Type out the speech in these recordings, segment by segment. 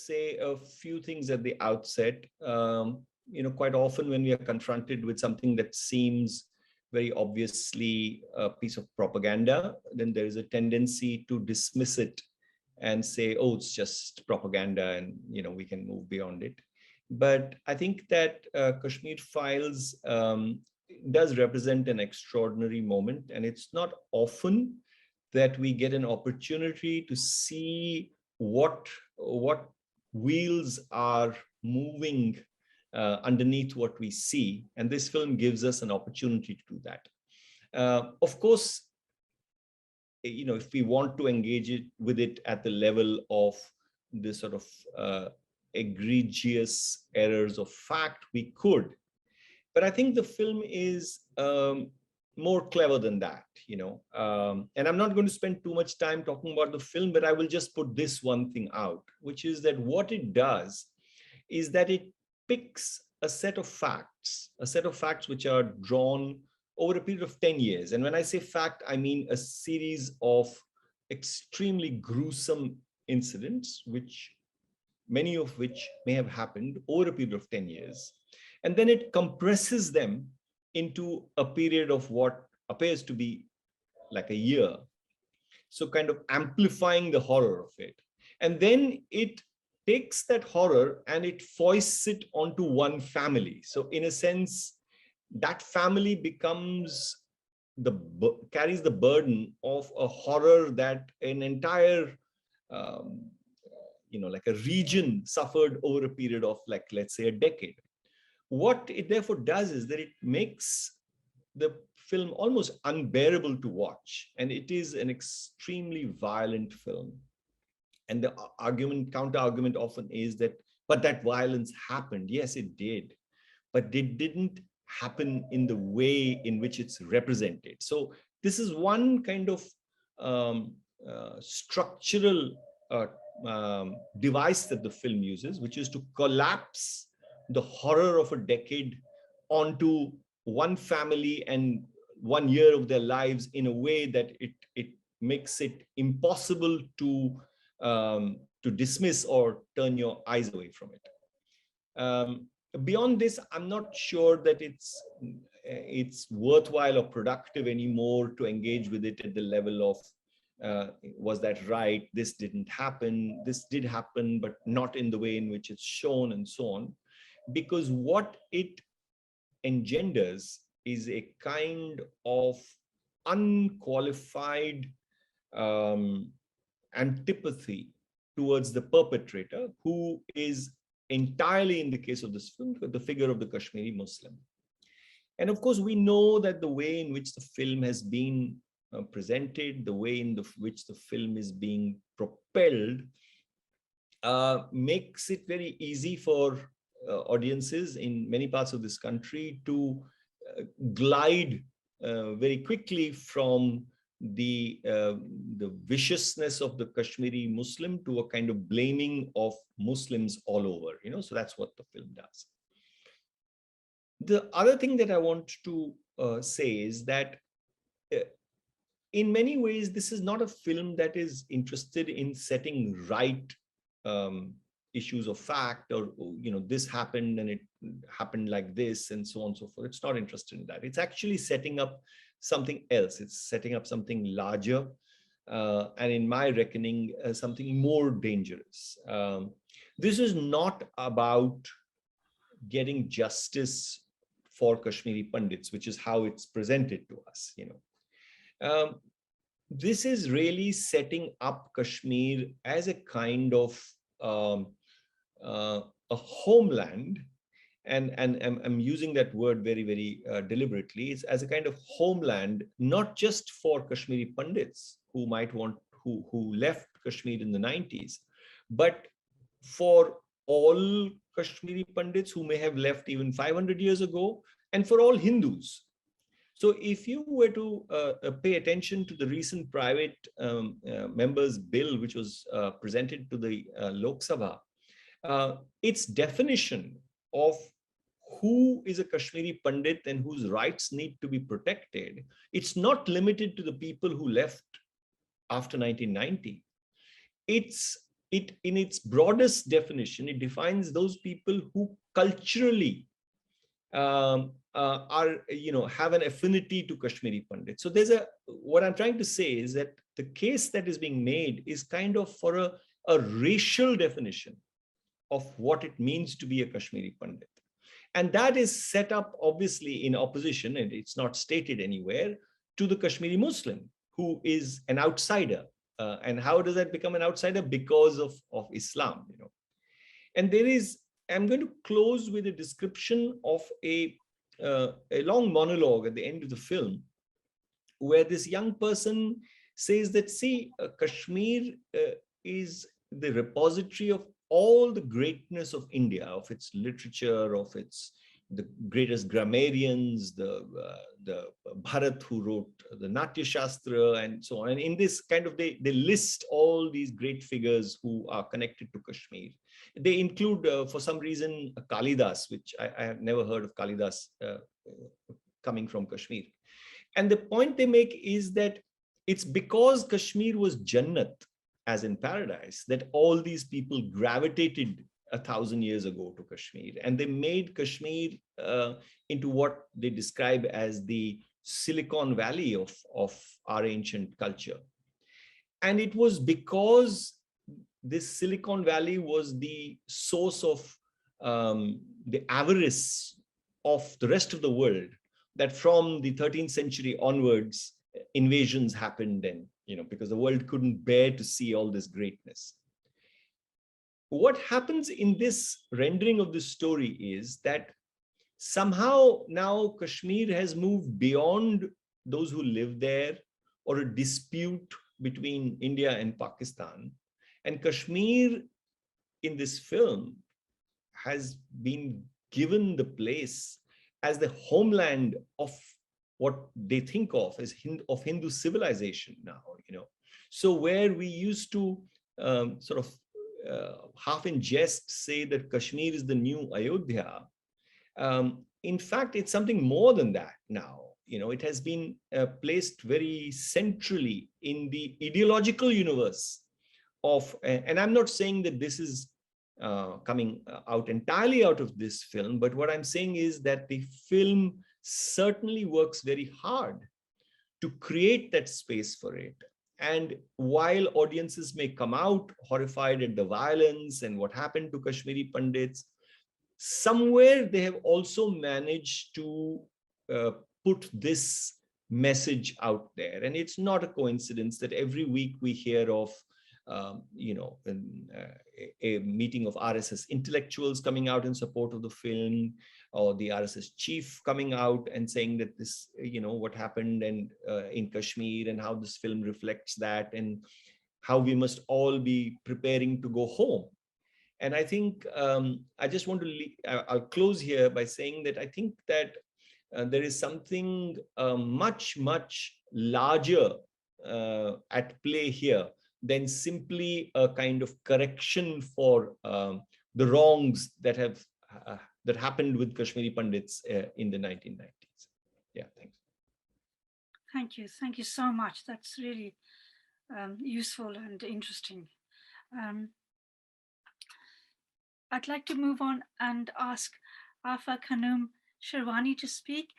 say a few things at the outset. Quite often when we are confronted with something that seems very obviously a piece of propaganda, then there is a tendency to dismiss it and say, oh, it's just propaganda and, we can move beyond it. But I think that Kashmir Files does represent an extraordinary moment, and it's not often that we get an opportunity to see what wheels are moving underneath what we see, and this film gives us an opportunity to do that. Of course, if we want to engage with it at the level of this sort of egregious errors of fact, we could. But I think the film is more clever than that, and I'm not going to spend too much time talking about the film, but I will just put this one thing out, which is that what it does is that it picks a set of facts which are drawn over a period of 10 years. And when I say fact, I mean a series of extremely gruesome incidents, many of which may have happened over a period of 10 years. And then it compresses them into a period of what appears to be like a year. So kind of amplifying the horror of it. And then it takes that horror and it foists it onto one family. So in a sense, that family becomes carries the burden of a horror that an entire, like a region suffered over a period of, like, let's say, a decade. What it therefore does is that it makes the film almost unbearable to watch. And it is an extremely violent film. And the counter argument often is that, but that violence happened. Yes, it did. But it didn't happen in the way in which it's represented. So this is one kind of structural device that the film uses, which is to collapse the horror of a decade onto one family and 1 year of their lives in a way that it makes it impossible to dismiss or turn your eyes away from it. Beyond this, I'm not sure that it's worthwhile or productive anymore to engage with it at the level of was that right? This didn't happen. This did happen, but not in the way in which it's shown, and so on. Because what it engenders is a kind of unqualified antipathy towards the perpetrator, who is entirely, in the case of this film, the figure of the Kashmiri Muslim. And of course, we know that the way in which the film has been presented, the way in which the film is being propelled, makes it very easy for audiences in many parts of this country to glide very quickly from the viciousness of the Kashmiri Muslim to a kind of blaming of Muslims all over, so that's what the film does. The other thing that I want to say is that in many ways, this is not a film that is interested in setting right issues of fact, or, this happened and it happened like this and so on and so forth. It's not interested in that. It's actually setting up something else. It's setting up something larger, and in my reckoning, something more dangerous. This is not about getting justice for Kashmiri Pandits, which is how it's presented to us. This is really setting up Kashmir as a kind of a homeland, and I'm using that word very, very deliberately. It's as a kind of homeland, not just for Kashmiri Pandits who might want, who left Kashmir in the 90s, but for all Kashmiri Pandits who may have left even 500 years ago, and for all Hindus. So if you were to pay attention to the recent private members bill, which was presented to the Lok Sabha, its definition of who is a Kashmiri Pandit and whose rights need to be protected, it's not limited to the people who left after 1990. It's it, in its broadest definition, it defines those people who culturally are, have an affinity to Kashmiri Pandit. So what I'm trying to say is that the case that is being made is kind of for a racial definition of what it means to be a Kashmiri Pandit. And that is set up obviously in opposition, and it's not stated anywhere, to the Kashmiri Muslim, who is an outsider. And how does that become an outsider? Because of Islam, And I'm going to close with a description of a long monologue at the end of the film, where this young person says that, see, Kashmir is the repository of all the greatness of India, of its literature, of the greatest grammarians, the Bharat who wrote the Natya Shastra and so on. And in this kind of, they list all these great figures who are connected to Kashmir. They include, for some reason, Kalidas, which I have never heard of Kalidas coming from Kashmir. And the point they make is that it's because Kashmir was Jannat, as in paradise, that all these people gravitated 1,000 years ago to Kashmir, and they made Kashmir into what they describe as the Silicon Valley of our ancient culture. And it was because this Silicon Valley was the source of the avarice of the rest of the world, that from the 13th century onwards, invasions happened, and because the world couldn't bear to see all this greatness. What happens in this rendering of this story is that somehow now Kashmir has moved beyond those who live there, or a dispute between India and Pakistan. And Kashmir in this film has been given the place as the homeland of what they think of as Hindu civilization now, So where we used to sort of half in jest say that Kashmir is the new Ayodhya, in fact, it's something more than that now. It has been placed very centrally in the ideological universe of, and I'm not saying that this is coming out entirely out of this film, but what I'm saying is that the film certainly works very hard to create that space for it. And while audiences may come out horrified at the violence and what happened to Kashmiri Pandits, somewhere they have also managed to put this message out there. And it's not a coincidence that every week we hear of a meeting of RSS intellectuals coming out in support of the film, or the RSS chief coming out and saying that this, what happened and in Kashmir, and how this film reflects that, and how we must all be preparing to go home. And I think I just want to, I'll close here by saying that I think that there is something much, much larger at play here than simply a kind of correction for the wrongs that happened with Kashmiri Pandits in the 1990s. Yeah, thanks. Thank you. Thank you so much. That's really useful and interesting. I'd like to move on and ask Arfa, Khanum, Sherwani to speak.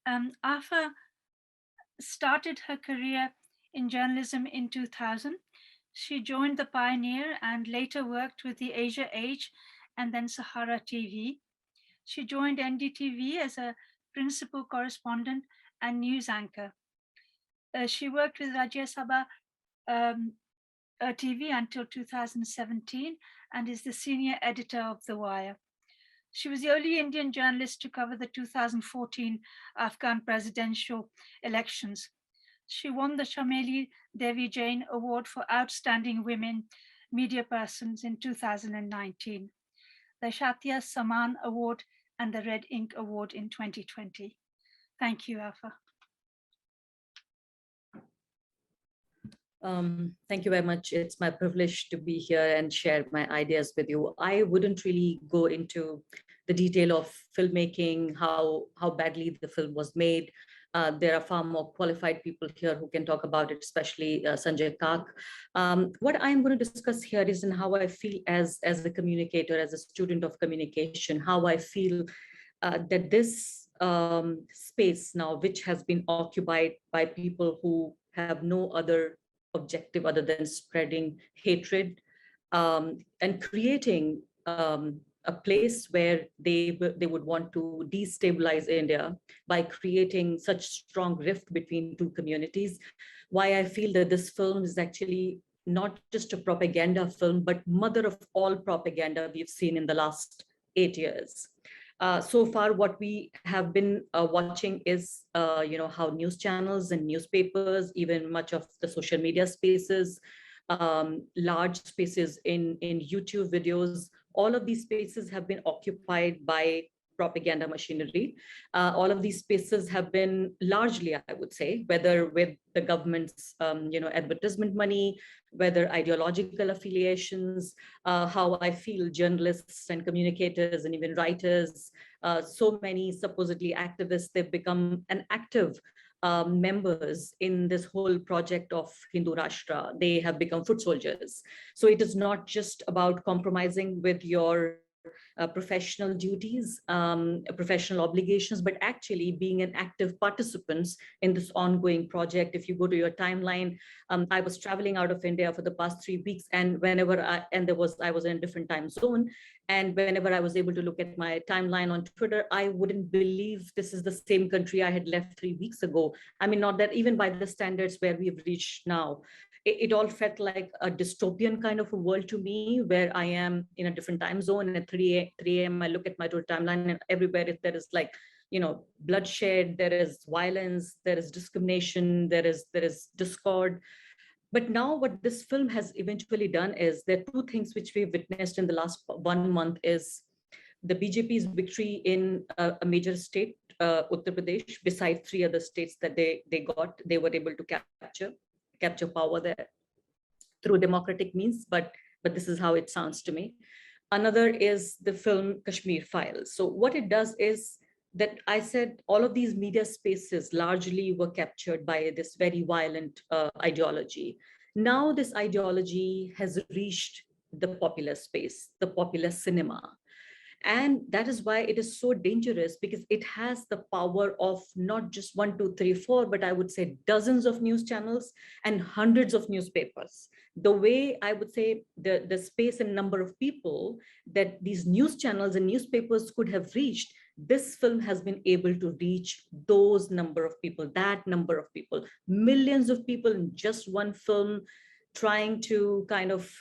Arfa started her career in journalism in 2000. She joined The Pioneer and later worked with the Asia Age and then Sahara TV. She joined NDTV as a principal correspondent and news anchor. She worked with Rajya Sabha TV until 2017 and is the senior editor of The Wire. She was the only Indian journalist to cover the 2014 Afghan presidential elections. She won the Shameli Devi Jain Award for Outstanding Women Media Persons in 2019, the Shatya Saman Award and the Red Ink Award in 2020. Thank you, Arfa. Thank you very much. It's my privilege to be here and share my ideas with you. I wouldn't really go into the detail of filmmaking, how badly the film was made, There are far more qualified people here who can talk about it, especially Sanjay Kak. What I'm going to discuss here is in how I feel as a communicator, as a student of communication, how I feel that this space now, which has been occupied by people who have no other objective other than spreading hatred and creating a place where they would want to destabilize India by creating such strong rift between two communities. Why I feel that this film is actually not just a propaganda film, but mother of all propaganda we've seen in the last 8 years. So far, what we have been watching is, how news channels and newspapers, even much of the social media spaces, large spaces in YouTube videos, all of these spaces have been occupied by propaganda machinery. All of these spaces have been largely, I would say, whether with the government's, advertisement money, whether ideological affiliations, how I feel journalists and communicators and even writers, so many supposedly activists, they've become an active members in this whole project of Hindu Rashtra. They have become foot soldiers. So it is not just about compromising with your professional duties, professional obligations, but actually being an active participants in this ongoing project. If you go to your timeline, I was traveling out of India for the past 3 weeks, and I was in a different time zone, and whenever I was able to look at my timeline on Twitter, I wouldn't believe this is the same country I had left 3 weeks ago. I mean, not that even by the standards where we've reached now, it all felt like a dystopian kind of a world to me, where I am in a different time zone. And at 3 a.m., I look at my Twitter timeline, and everywhere there is like, bloodshed, there is violence, there is discrimination, there is discord. But now what this film has eventually done is, there are two things which we've witnessed in the last 1 month is the BJP's victory in a major state, Uttar Pradesh, besides 3 other states that they were able to capture power there through democratic means, but this is how it sounds to me. Another is the film Kashmir Files. So what it does is that I said all of these media spaces largely were captured by this very violent ideology. Now this ideology has reached the popular space, the popular cinema. And that is why it is so dangerous, because it has the power of not just 1, 2, 3, 4, but I would say dozens of news channels and hundreds of newspapers. The way I would say the space and number of people that these news channels and newspapers could have reached, this film has been able to reach those number of people, that number of people, millions of people in just one film, trying to kind of,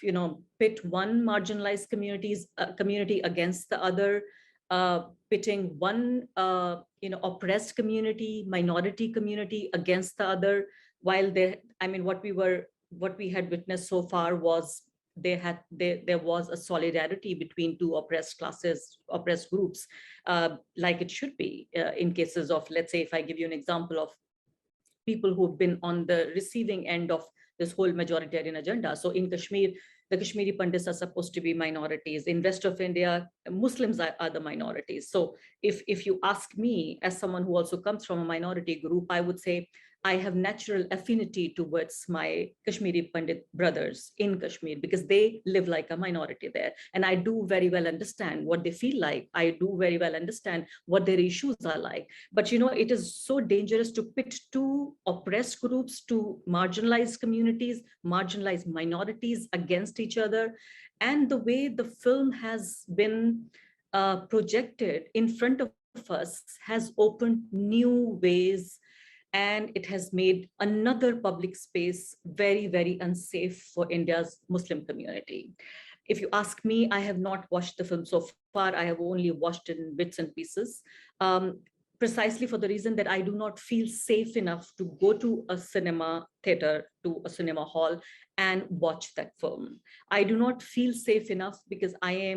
pit one marginalized community against the other, pitting one, oppressed community, minority community against the other. While what we had witnessed so far was there was a solidarity between two oppressed classes, oppressed groups, like it should be in cases of, let's say, if I give you an example of people who've been on the receiving end of this whole majoritarian agenda. So in Kashmir, the Kashmiri Pandits are supposed to be minorities. In rest of India, Muslims are the minorities. So if you ask me, as someone who also comes from a minority group, I would say I have natural affinity towards my Kashmiri Pandit brothers in Kashmir, because they live like a minority there. And I do very well understand what they feel like. I do very well understand what their issues are like. But, it is so dangerous to pit two oppressed groups, two marginalized communities, marginalized minorities against each other. And the way the film has been projected in front of us has opened new ways, and it has made another public space very, very unsafe for India's Muslim community. If you ask me, I have not watched the film so far. I have only watched it in bits and pieces, precisely for the reason that I do not feel safe enough to go to a cinema theater, to a cinema hall, and watch that film. I do not feel safe enough because I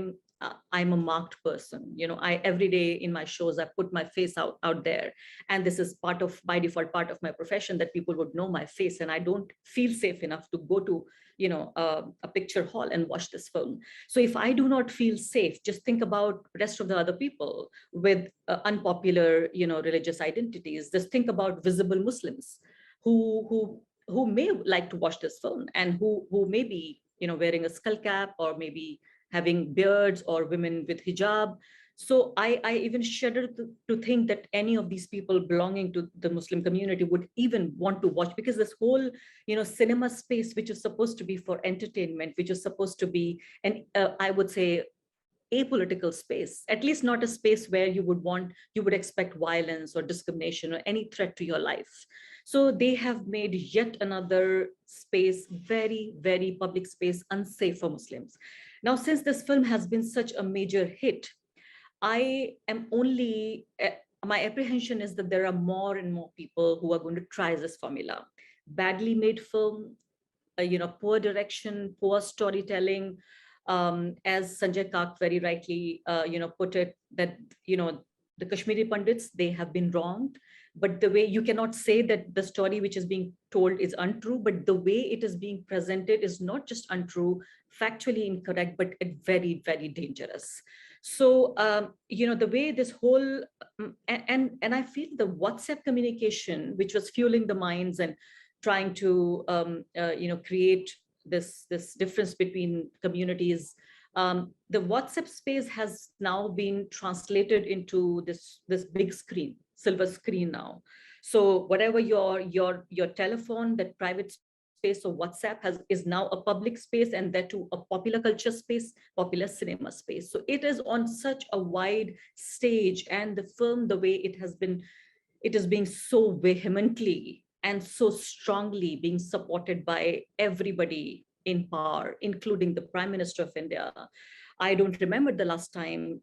I'm a marked person. I every day in my shows, I put my face out there. And this is part of, by default, part of my profession, that people would know my face. And I don't feel safe enough to go to, a picture hall and watch this film. So if I do not feel safe, just think about the rest of the other people with unpopular, religious identities. Just think about visible Muslims who may like to watch this film, and who may be, wearing a skull cap, or maybe having beards, or women with hijab. So I even shudder to think that any of these people belonging to the Muslim community would even want to watch, because this whole, cinema space, which is supposed to be for entertainment, which is supposed to be I would say, apolitical space, at least not a space where you would expect violence or discrimination or any threat to your life. So they have made yet another space, very, very public space, unsafe for Muslims. Now, since this film has been such a major hit, I am only, my apprehension is that there are more and more people who are going to try this formula. Badly made film, poor direction, poor storytelling. As Sanjay Kak very rightly, put it, that, the Kashmiri Pandits, they have been wronged. But the way, you cannot say that the story which is being told is untrue, but the way it is being presented is not just untrue, factually incorrect, but very, very dangerous. So, the way this whole, and I feel the WhatsApp communication, which was fueling the minds and trying to, create this difference between communities. The WhatsApp space has now been translated into this big screen, silver screen now. So whatever your telephone, that private space of WhatsApp is now a public space, and that too a popular culture space, popular cinema space. So it is on such a wide stage, and the film, the way it is being so vehemently and so strongly being supported by everybody in power, including the Prime Minister of India. I don't remember the last time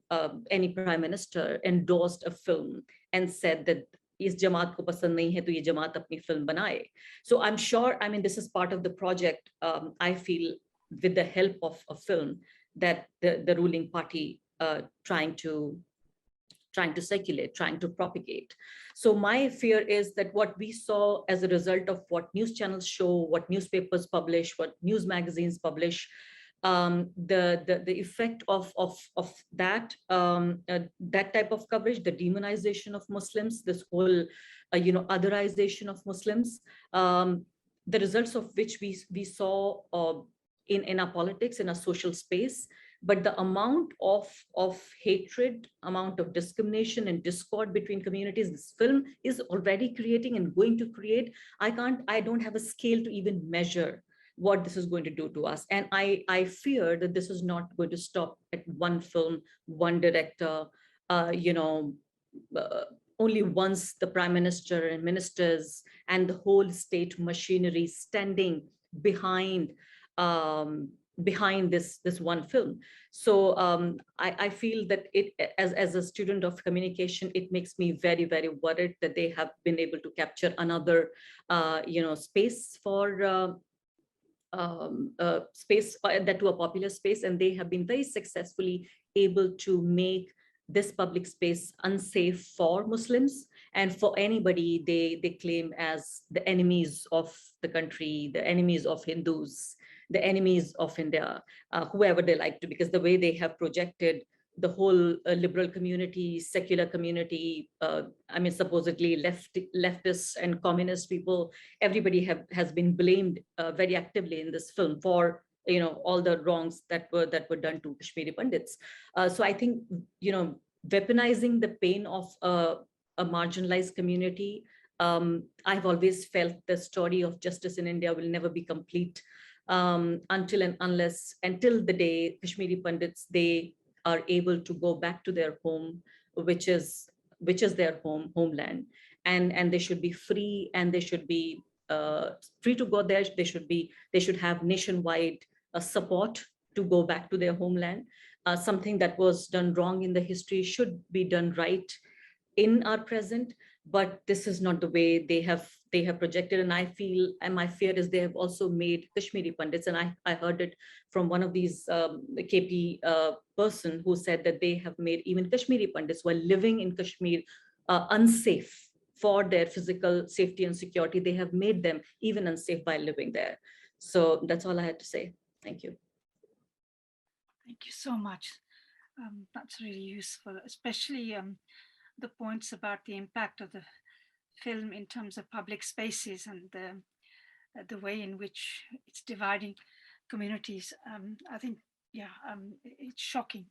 any Prime Minister endorsed a film and said that is Jamaat ko pasand nahi hai, to ye Jamaat apni film banaye. So I'm sure, this is part of the project, I feel, with the help of a film, that the ruling party trying to circulate, trying to propagate. So my fear is that what we saw as a result of what news channels show, what newspapers publish, what news magazines publish, the effect of that that type of coverage, the demonization of Muslims, this whole otherization of Muslims, the results of which we saw in our politics, in our social space. But the amount of hatred, amount of discrimination and discord between communities this film is already creating and going to create, I don't have a scale to even measure what this is going to do to us. And I fear that this is not going to stop at one film, one director, only once the Prime Minister and ministers and the whole state machinery standing behind this one film. So I feel that it, as a student of communication, it makes me very, very worried that they have been able to capture another space for space, that to a popular space, and they have been very successfully able to make this public space unsafe for Muslims and for anybody they claim as the enemies of the country, the enemies of Hindus, the enemies of India, whoever they like to, because the way they have projected the whole liberal community, secular community, supposedly leftists and communist people, everybody has been blamed very actively in this film for all the wrongs that were done to Kashmiri Pandits. So I think weaponizing the pain of a marginalized community. I've always felt the story of justice in India will never be complete until the day Kashmiri Pandits, they are able to go back to their home, which is their homeland, and they should be free, and they should be free to go there. They should have nationwide support to go back to their homeland. Something that was done wrong in the history should be done right. in our present, but this is not the way they have projected. And I feel, and my fear is, they have also made Kashmiri Pandits, and I heard it from one of these KP person who said that they have made even Kashmiri Pandits who are living in Kashmir unsafe for their physical safety and security. They have made them even unsafe by living there. So that's all I had to say. Thank you. Thank you so much. That's really useful, especially the points about the impact of the film in terms of public spaces and the way in which it's dividing communities. I think, yeah, it's shocking.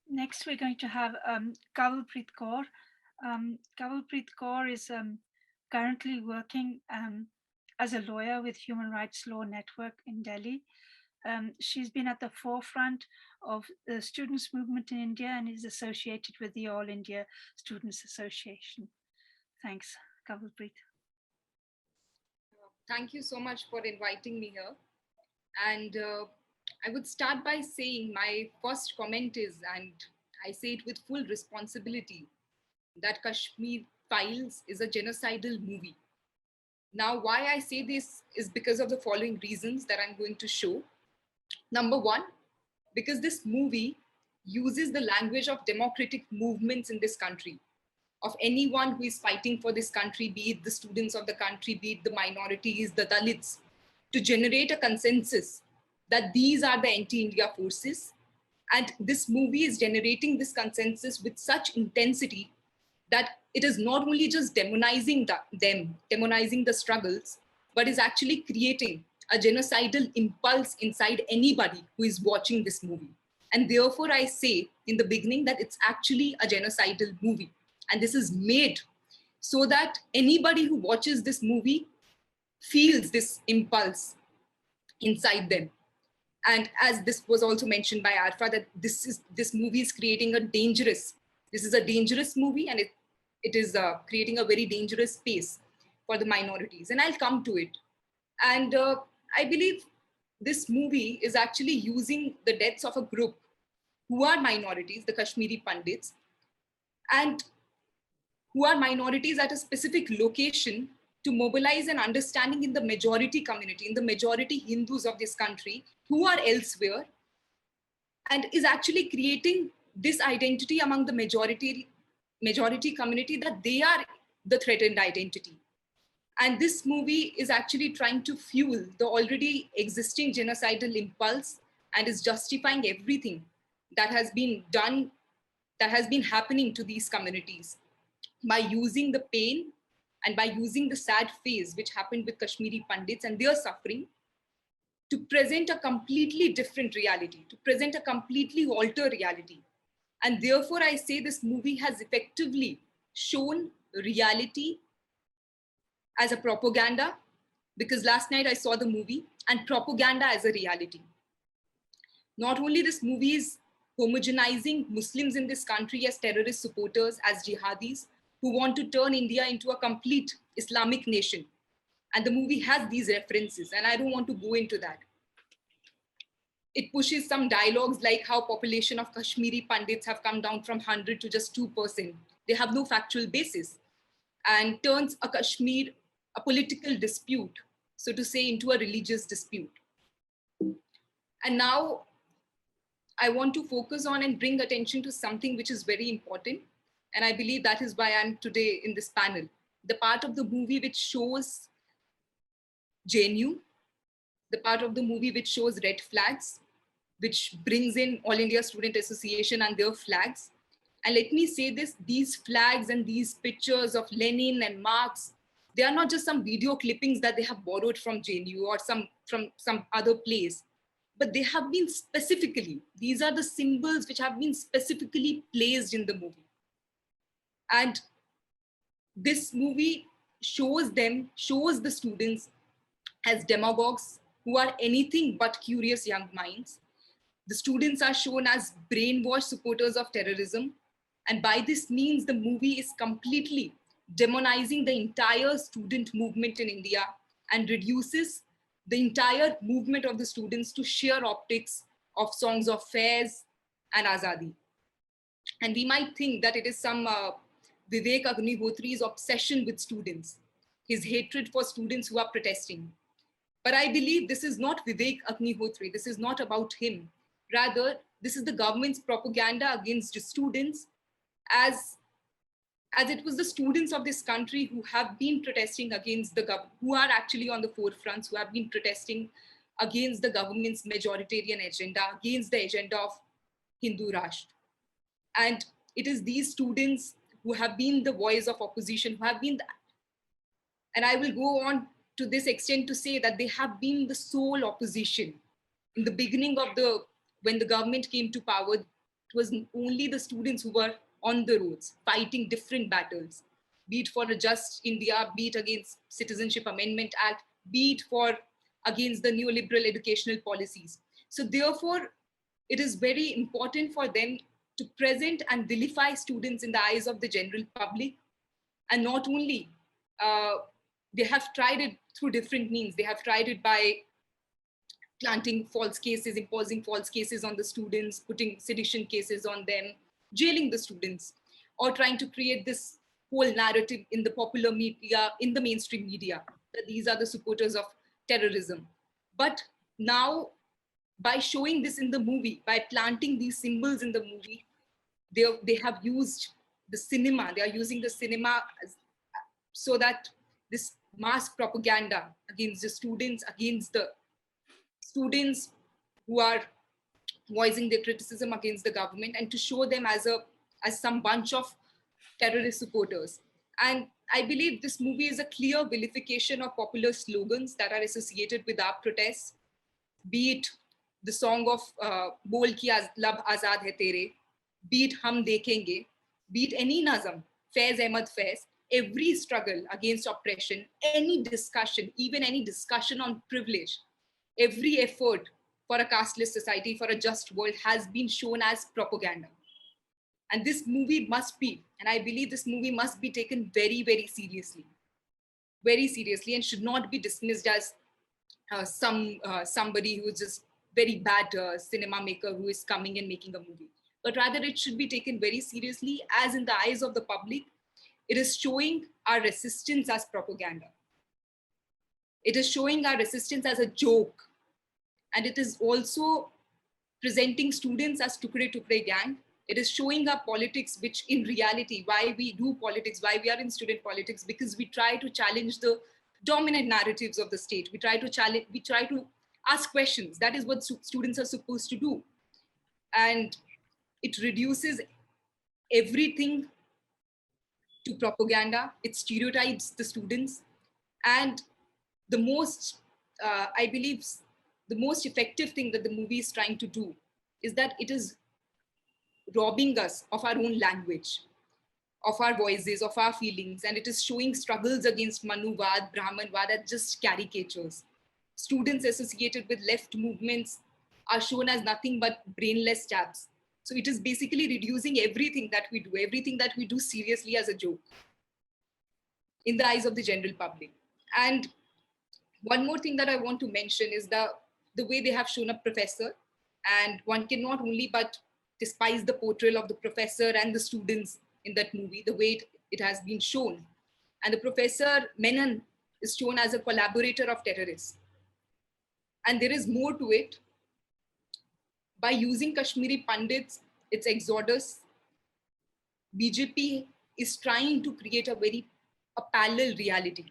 Next, we're going to have Kawalpreet Kaur. Kawalpreet Kaur is currently working as a lawyer with Human Rights Law Network in Delhi. She's been at the forefront of the students' movement in India and is associated with the All India Students Association. Thanks, Kawalpreet. Thank you so much for inviting me here. And I would start by saying my first comment is, and I say it with full responsibility, that Kashmir Files is a genocidal movie. Now, why I say this is because of the following reasons that I'm going to show. Number one, because this movie uses the language of democratic movements in this country, of anyone who is fighting for this country, be it the students of the country, be it the minorities, the Dalits, to generate a consensus that these are the anti-India forces. And this movie is generating this consensus with such intensity that it is not only just demonizing them, demonizing the struggles, but is actually creating a genocidal impulse inside anybody who is watching this movie. And therefore, I say in the beginning that it's actually a genocidal movie. And this is made so that anybody who watches this movie feels this impulse inside them. And as this was also mentioned by Arfa, that this movie is creating this is a dangerous movie, and it is creating a very dangerous space for the minorities. And I'll come to it. And I believe this movie is actually using the deaths of a group who are minorities, the Kashmiri Pandits, and who are minorities at a specific location to mobilize an understanding in the majority community, in the majority Hindus of this country who are elsewhere, and is actually creating this identity among the majority community that they are the threatened identity. And this movie is actually trying to fuel the already existing genocidal impulse and is justifying everything that has been done, that has been happening to these communities, by using the pain and by using the sad phase which happened with Kashmiri Pandits and their suffering to present a completely different reality, to present a completely altered reality. And therefore, I say this movie has effectively shown reality as a propaganda, because last night I saw the movie, and propaganda as a reality. Not only this movie is homogenizing Muslims in this country as terrorist supporters, as jihadis, who want to turn India into a complete Islamic nation. And the movie has these references, and I don't want to go into that. It pushes some dialogues like how population of Kashmiri Pandits have come down from 100 to just 2%. They have no factual basis, and turns a Kashmir, a political dispute, so to say, into a religious dispute. And now I want to focus on and bring attention to something which is very important. And I believe that is why I'm today in this panel. The part of the movie which shows JNU, the part of the movie which shows red flags, which brings in All India Student Association and their flags. And let me say this, these flags and these pictures of Lenin and Marx, they are not just some video clippings that they have borrowed from JNU or from some other place, but they have been specifically, these are the symbols which have been specifically placed in the movie. And this movie shows the students as demagogues who are anything but curious young minds. The students are shown as brainwashed supporters of terrorism. And by this means, the movie is completely demonizing the entire student movement in India and reduces the entire movement of the students to sheer optics of songs of fairs and Azadi. And we might think that it is some Vivek Agnihotri's obsession with students, his hatred for students who are protesting. But I believe this is not Vivek Agnihotri. This is not about him. Rather, this is the government's propaganda against the students, as it was the students of this country who have been protesting against the government, who are actually on the forefronts, who have been protesting against the government's majoritarian agenda, against the agenda of Hindu Rashtra. And it is these students who have been the voice of opposition, who have been, and I will go on to this extent to say that they have been the sole opposition. In the beginning of when the government came to power, it was only the students who were on the roads, fighting different battles, be it for a just India, be it against Citizenship Amendment Act, be it against the neoliberal educational policies. So therefore, it is very important for them to present and vilify students in the eyes of the general public. And not only, they have tried it through different means. They have tried it by planting false cases, imposing false cases on the students, putting sedition cases on them, jailing the students, or trying to create this whole narrative in the popular media, in the mainstream media, that these are the supporters of terrorism. But now, by showing this in the movie, by planting these symbols in the movie, they have used the cinema, they are using the cinema so that this mass propaganda against the students, who are voicing their criticism against the government, and to show them as some bunch of terrorist supporters. And I believe this movie is a clear vilification of popular slogans that are associated with our protests, be it the song of Bol Ki Lab Azad Hai Tere, be it Hum Dekhenge, be it any nazam, Faiz Ahmad Faiz, every struggle against oppression, any discussion, even any discussion on privilege, every effort for a casteless society, for a just world, has been shown as propaganda. And this movie must be, and I believe this movie must be taken very, very seriously, and should not be dismissed as somebody who is just very bad cinema maker who is coming and making a movie. But rather it should be taken very seriously, as in the eyes of the public, it is showing our resistance as propaganda. It is showing our resistance as a joke. And it is also presenting students as Tukre Tukre gang. It is showing our politics, which in reality, why we do politics, why we are in student politics, because we try to challenge the dominant narratives of the state. We try to ask questions. That is what students are supposed to do. And it reduces everything to propaganda. It stereotypes the students. And the most, I believe, the most effective thing that the movie is trying to do is that it is robbing us of our own language, of our voices, of our feelings, and it is showing struggles against Manuvad, Brahmanvad as just caricatures. Students associated with left movements are shown as nothing but brainless tabs. So it is basically reducing everything that we do seriously as a joke in the eyes of the general public. And one more thing that I want to mention is the way they have shown a professor, and one can not only but despise the portrayal of the professor and the students in that movie, the way it has been shown. And the professor Menon is shown as a collaborator of terrorists. And there is more to it. By using Kashmiri Pandits, its exodus, BJP is trying to create a parallel reality.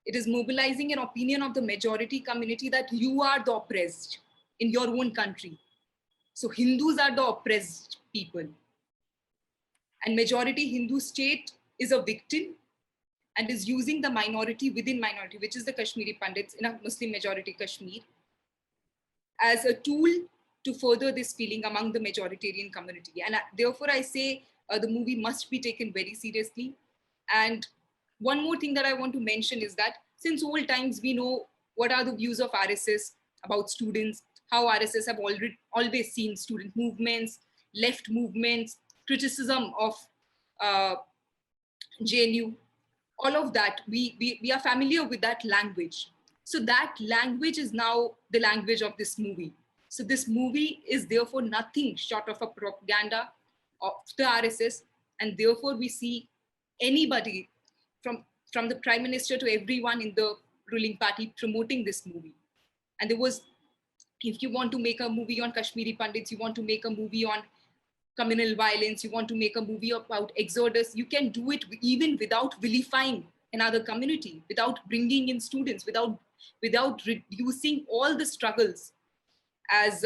It is mobilizing an opinion of the majority community that you are the oppressed in your own country. So Hindus are the oppressed people. And majority Hindu state is a victim and is using the minority within minority, which is the Kashmiri Pandits in a Muslim majority Kashmir, as a tool to further this feeling among the majoritarian community. And therefore I say the movie must be taken very seriously. And one more thing that I want to mention is that since old times, we know what are the views of RSS about students, how RSS have always seen student movements, left movements, criticism of JNU, all of that. We are familiar with that language. So that language is now the language of this movie. So this movie is therefore nothing short of a propaganda of the RSS, and therefore we see anybody from the Prime Minister to everyone in the ruling party promoting this movie. And there was, if you want to make a movie on Kashmiri Pandits, you want to make a movie on communal violence, you want to make a movie about Exodus, you can do it even without vilifying another community, without bringing in students, without reducing all the struggles as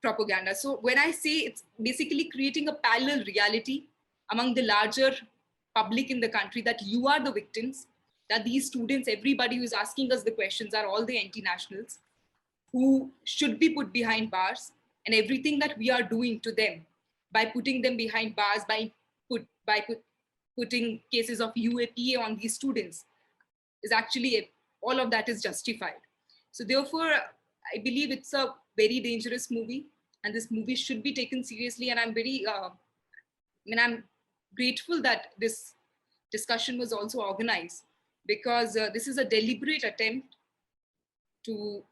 propaganda. So when I say it's basically creating a parallel reality among the larger public in the country, that you are the victims, that these students, everybody who is asking us the questions are all the anti-nationals who should be put behind bars, and everything that we are doing to them by putting them behind bars, by putting cases of UAPA on these students is actually, all of that is justified. So therefore, I believe it's a very dangerous movie, and this movie should be taken seriously. And I'm very, I'm grateful that this discussion was also organized, because this is a deliberate attempt to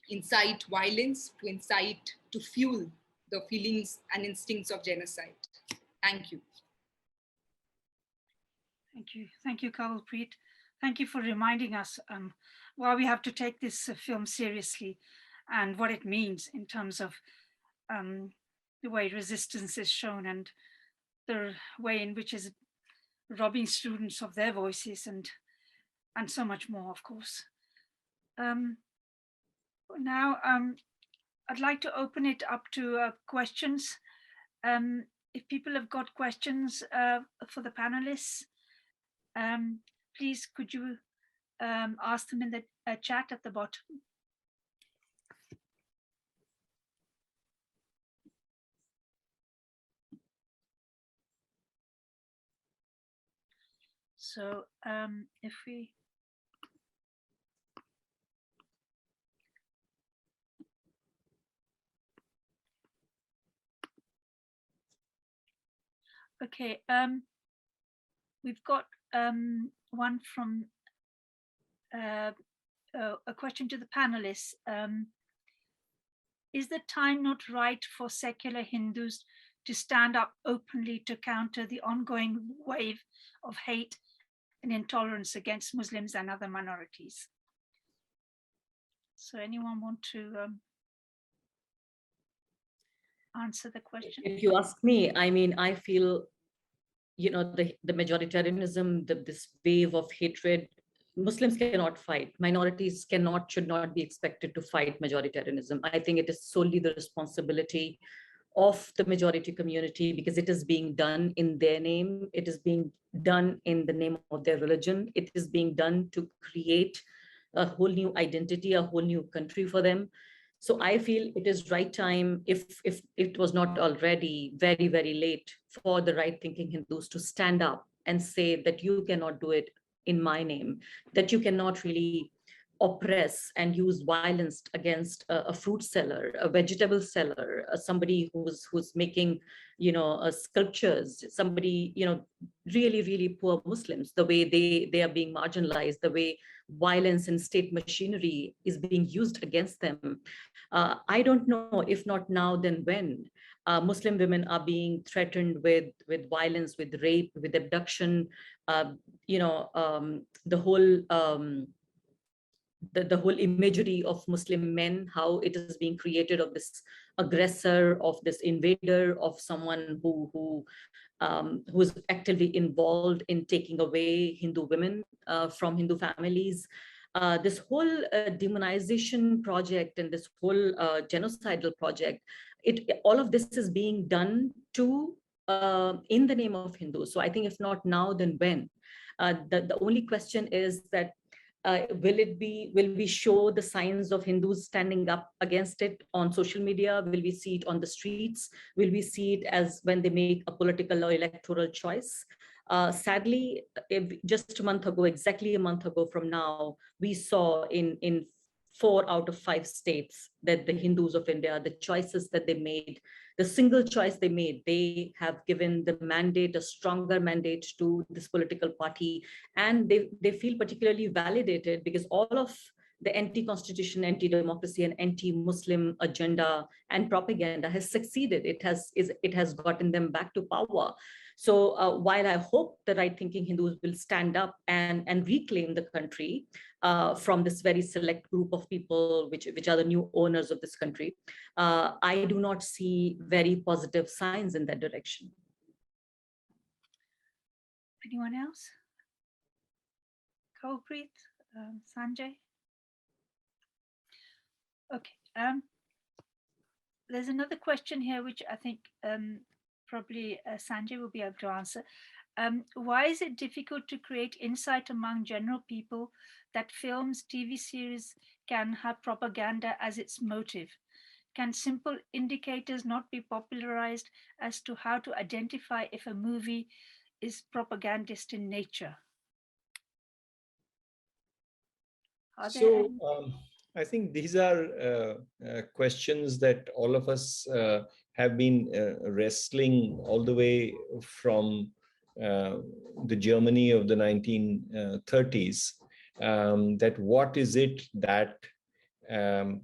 incite violence, to fuel the feelings and instincts of genocide. Thank you. Thank you, Kawalpreet. Thank you for reminding us why we have to take this film seriously and what it means in terms of the way resistance is shown and the way in which is robbing students of their voices and so much more, of course. Now, I'd like to open it up to questions. If people have got questions for the panelists, please could you ask them in the chat at the bottom. So if we okay, we've got one from a question to the panelists. Is the time not right for secular Hindus to stand up openly to counter the ongoing wave of hate and intolerance against Muslims and other minorities? So anyone want to answer the question? If you ask me, I mean, I feel, you know, the majoritarianism, this wave of hatred, Muslims cannot fight. Minorities should not be expected to fight majoritarianism. I think it is solely the responsibility of the majority community, because it is being done in their name. It is being done in the name of their religion. It is being done to create a whole new identity, a whole new country for them. So I feel it is right time, if it was not already very, very late, for the right thinking Hindus to stand up and say that you cannot do it in my name, that you cannot really oppress and use violence against a fruit seller, a vegetable seller, somebody who's making, you know, sculptures, somebody, you know, really, really poor Muslims, the way they are being marginalized, the way violence and state machinery is being used against them. I don't know, if not now, then when? Muslim women are being threatened with violence, with rape, with abduction, you know, the whole the whole imagery of Muslim men, how it is being created of this aggressor, of this invader, of someone who is actively involved in taking away Hindu women from Hindu families. This whole demonization project and this whole genocidal project, all of this is being done to in the name of Hindus. So I think if not now, then when? The only question is that will we show the signs of Hindus standing up against it on social media? Will we see it on the streets? Will we see it as when they make a political or electoral choice? Sadly, just a month ago, exactly a month ago from now, we saw in 4 out of 5 states that the Hindus of India, the choices that they made, the single choice they made, they have given the mandate, a stronger mandate to this political party. And they feel particularly validated because all of the anti-constitution, anti-democracy, and anti-Muslim agenda and propaganda has succeeded. It has gotten them back to power. So while I hope the right-thinking Hindus will stand up and reclaim the country from this very select group of people, which are the new owners of this country, I do not see very positive signs in that direction. Anyone else? Kawalpreet, Sanjay? Okay. There's another question here, which I think probably Sanjay will be able to answer. Why is it difficult to create insight among general people that films, TV series can have propaganda as its motive? Can simple indicators not be popularized as to how to identify if a movie is propagandist in nature? I think these are questions that all of us have been wrestling all the way from the Germany of the 1930s, that what is it that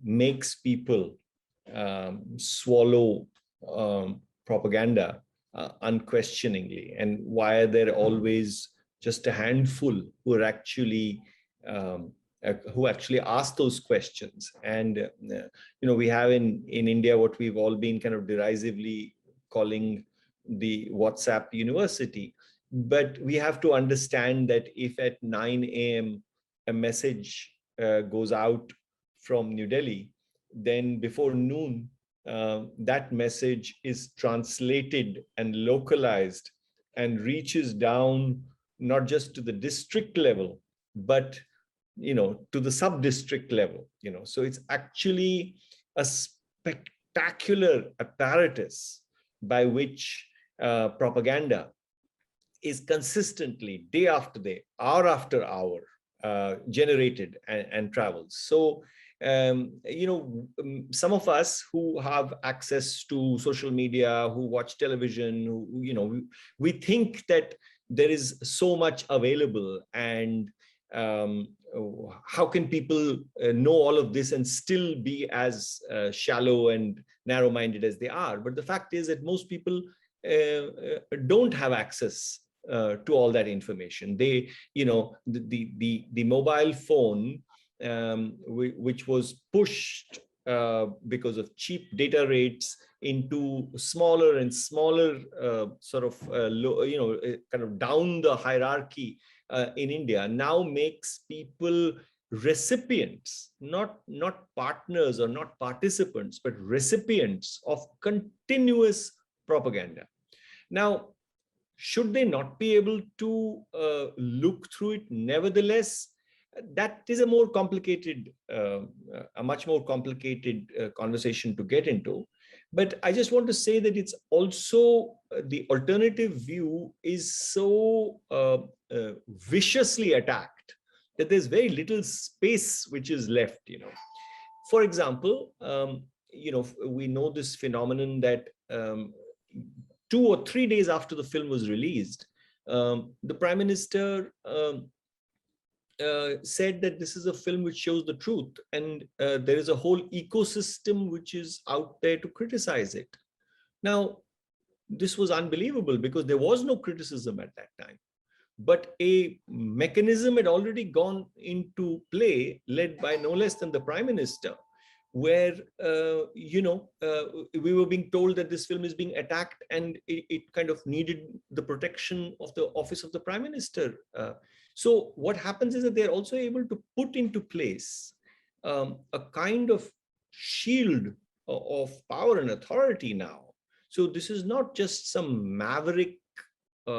makes people swallow propaganda unquestioningly, and why are there always just a handful who are actually who actually ask those questions. And we have in India what we've all been kind of derisively calling the WhatsApp university. But we have to understand that if at 9 a.m. a message goes out from New Delhi, then before noon that message is translated and localized and reaches down not just to the district level, but to the sub-district level. So it's actually a spectacular apparatus by which propaganda is consistently, day after day, hour after hour, generated and travels. So some of us who have access to social media, who watch television, we think that there is so much available, and how can people know all of this and still be as shallow and narrow-minded as they are? But the fact is that most people don't have access to all that information. They, the mobile phone, which was pushed because of cheap data rates into smaller and smaller kind of down the hierarchy in India, now makes people recipients, not partners or not participants, but recipients of continuous propaganda. Now, should they not be able to look through it? Nevertheless, that is a more complicated, a much more complicated conversation to get into. But I just want to say that it's also the alternative view is so viciously attacked that there's very little space which is left. For example, we know this phenomenon that 2 or 3 days after the film was released, the Prime Minister said that this is a film which shows the truth, and there is a whole ecosystem which is out there to criticize it. Now, this was unbelievable because there was no criticism at that time. But a mechanism had already gone into play, led by no less than the Prime Minister, where we were being told that this film is being attacked, and it kind of needed the protection of the office of the Prime Minister. So what happens is that they're also able to put into place a kind of shield of power and authority now. So this is not just some maverick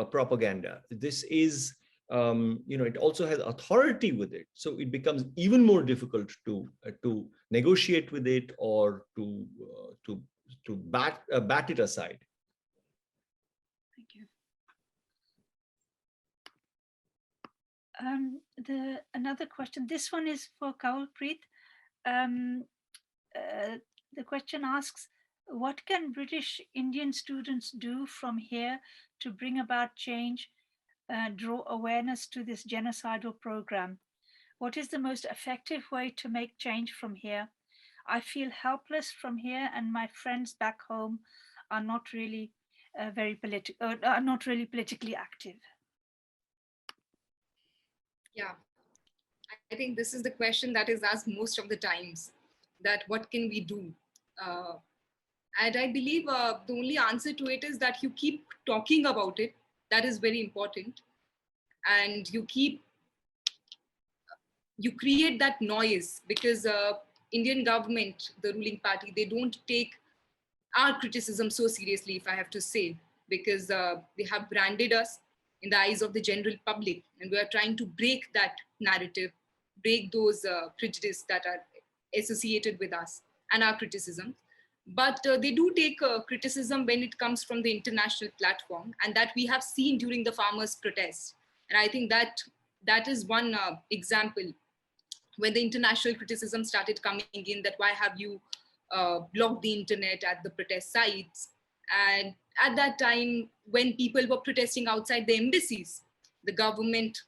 propaganda. This is, it also has authority with it. So it becomes even more difficult to negotiate with it or to bat it aside. Thank you. Another question. This one is for Kawalpreet. The question asks, what can British Indian students do from here to bring about change, draw awareness to this genocidal program? What is the most effective way to make change from here? I feel helpless from here, and my friends back home are not really are not really politically active. Yeah, I think this is the question that is asked most of the times, that what can we do? Uh, and I believe the only answer to it is that you keep talking about it. That is very important. And you create that noise, because Indian government, the ruling party, they don't take our criticism so seriously, if I have to say, because they have branded us in the eyes of the general public, and we are trying to break that narrative, break those prejudices that are associated with us and our criticism. But they do take criticism when it comes from the international platform, and that we have seen during the farmers' protests. And I think that is one example, when the international criticism started coming in, that why have you blocked the internet at the protest sites? And at that time, when people were protesting outside the embassies, the government,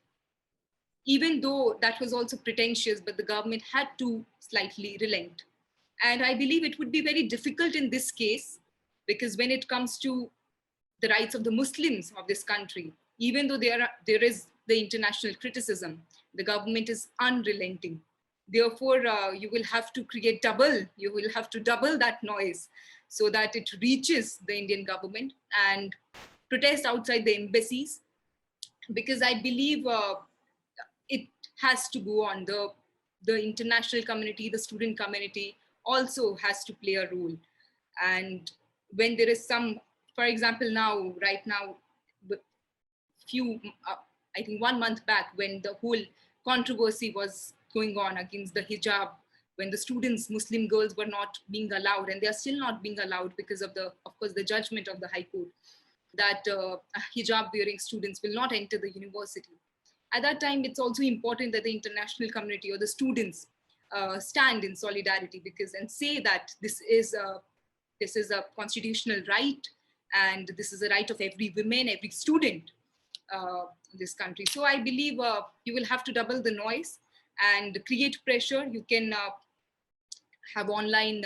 even though that was also pretentious, but the government had to slightly relent. And I believe it would be very difficult in this case, because when it comes to the rights of the Muslims of this country, even though there is the international criticism, the government is unrelenting. Therefore, you will have to double that noise, so that it reaches the Indian government, and protest outside the embassies, because I believe it has to go on. The international community, the student community also has to play a role. And when there is some, for example, right now, few, I think 1 month back, when the whole controversy was going on against the hijab, when the students, Muslim girls, were not being allowed, and they are still not being allowed because of course, the judgment of the High Court, that hijab-wearing students will not enter the university. At that time, it's also important that the international community or the students stand in solidarity, and say that this is a constitutional right, and this is a right of every woman, every student in this country. So I believe you will have to double the noise and create pressure. You can have online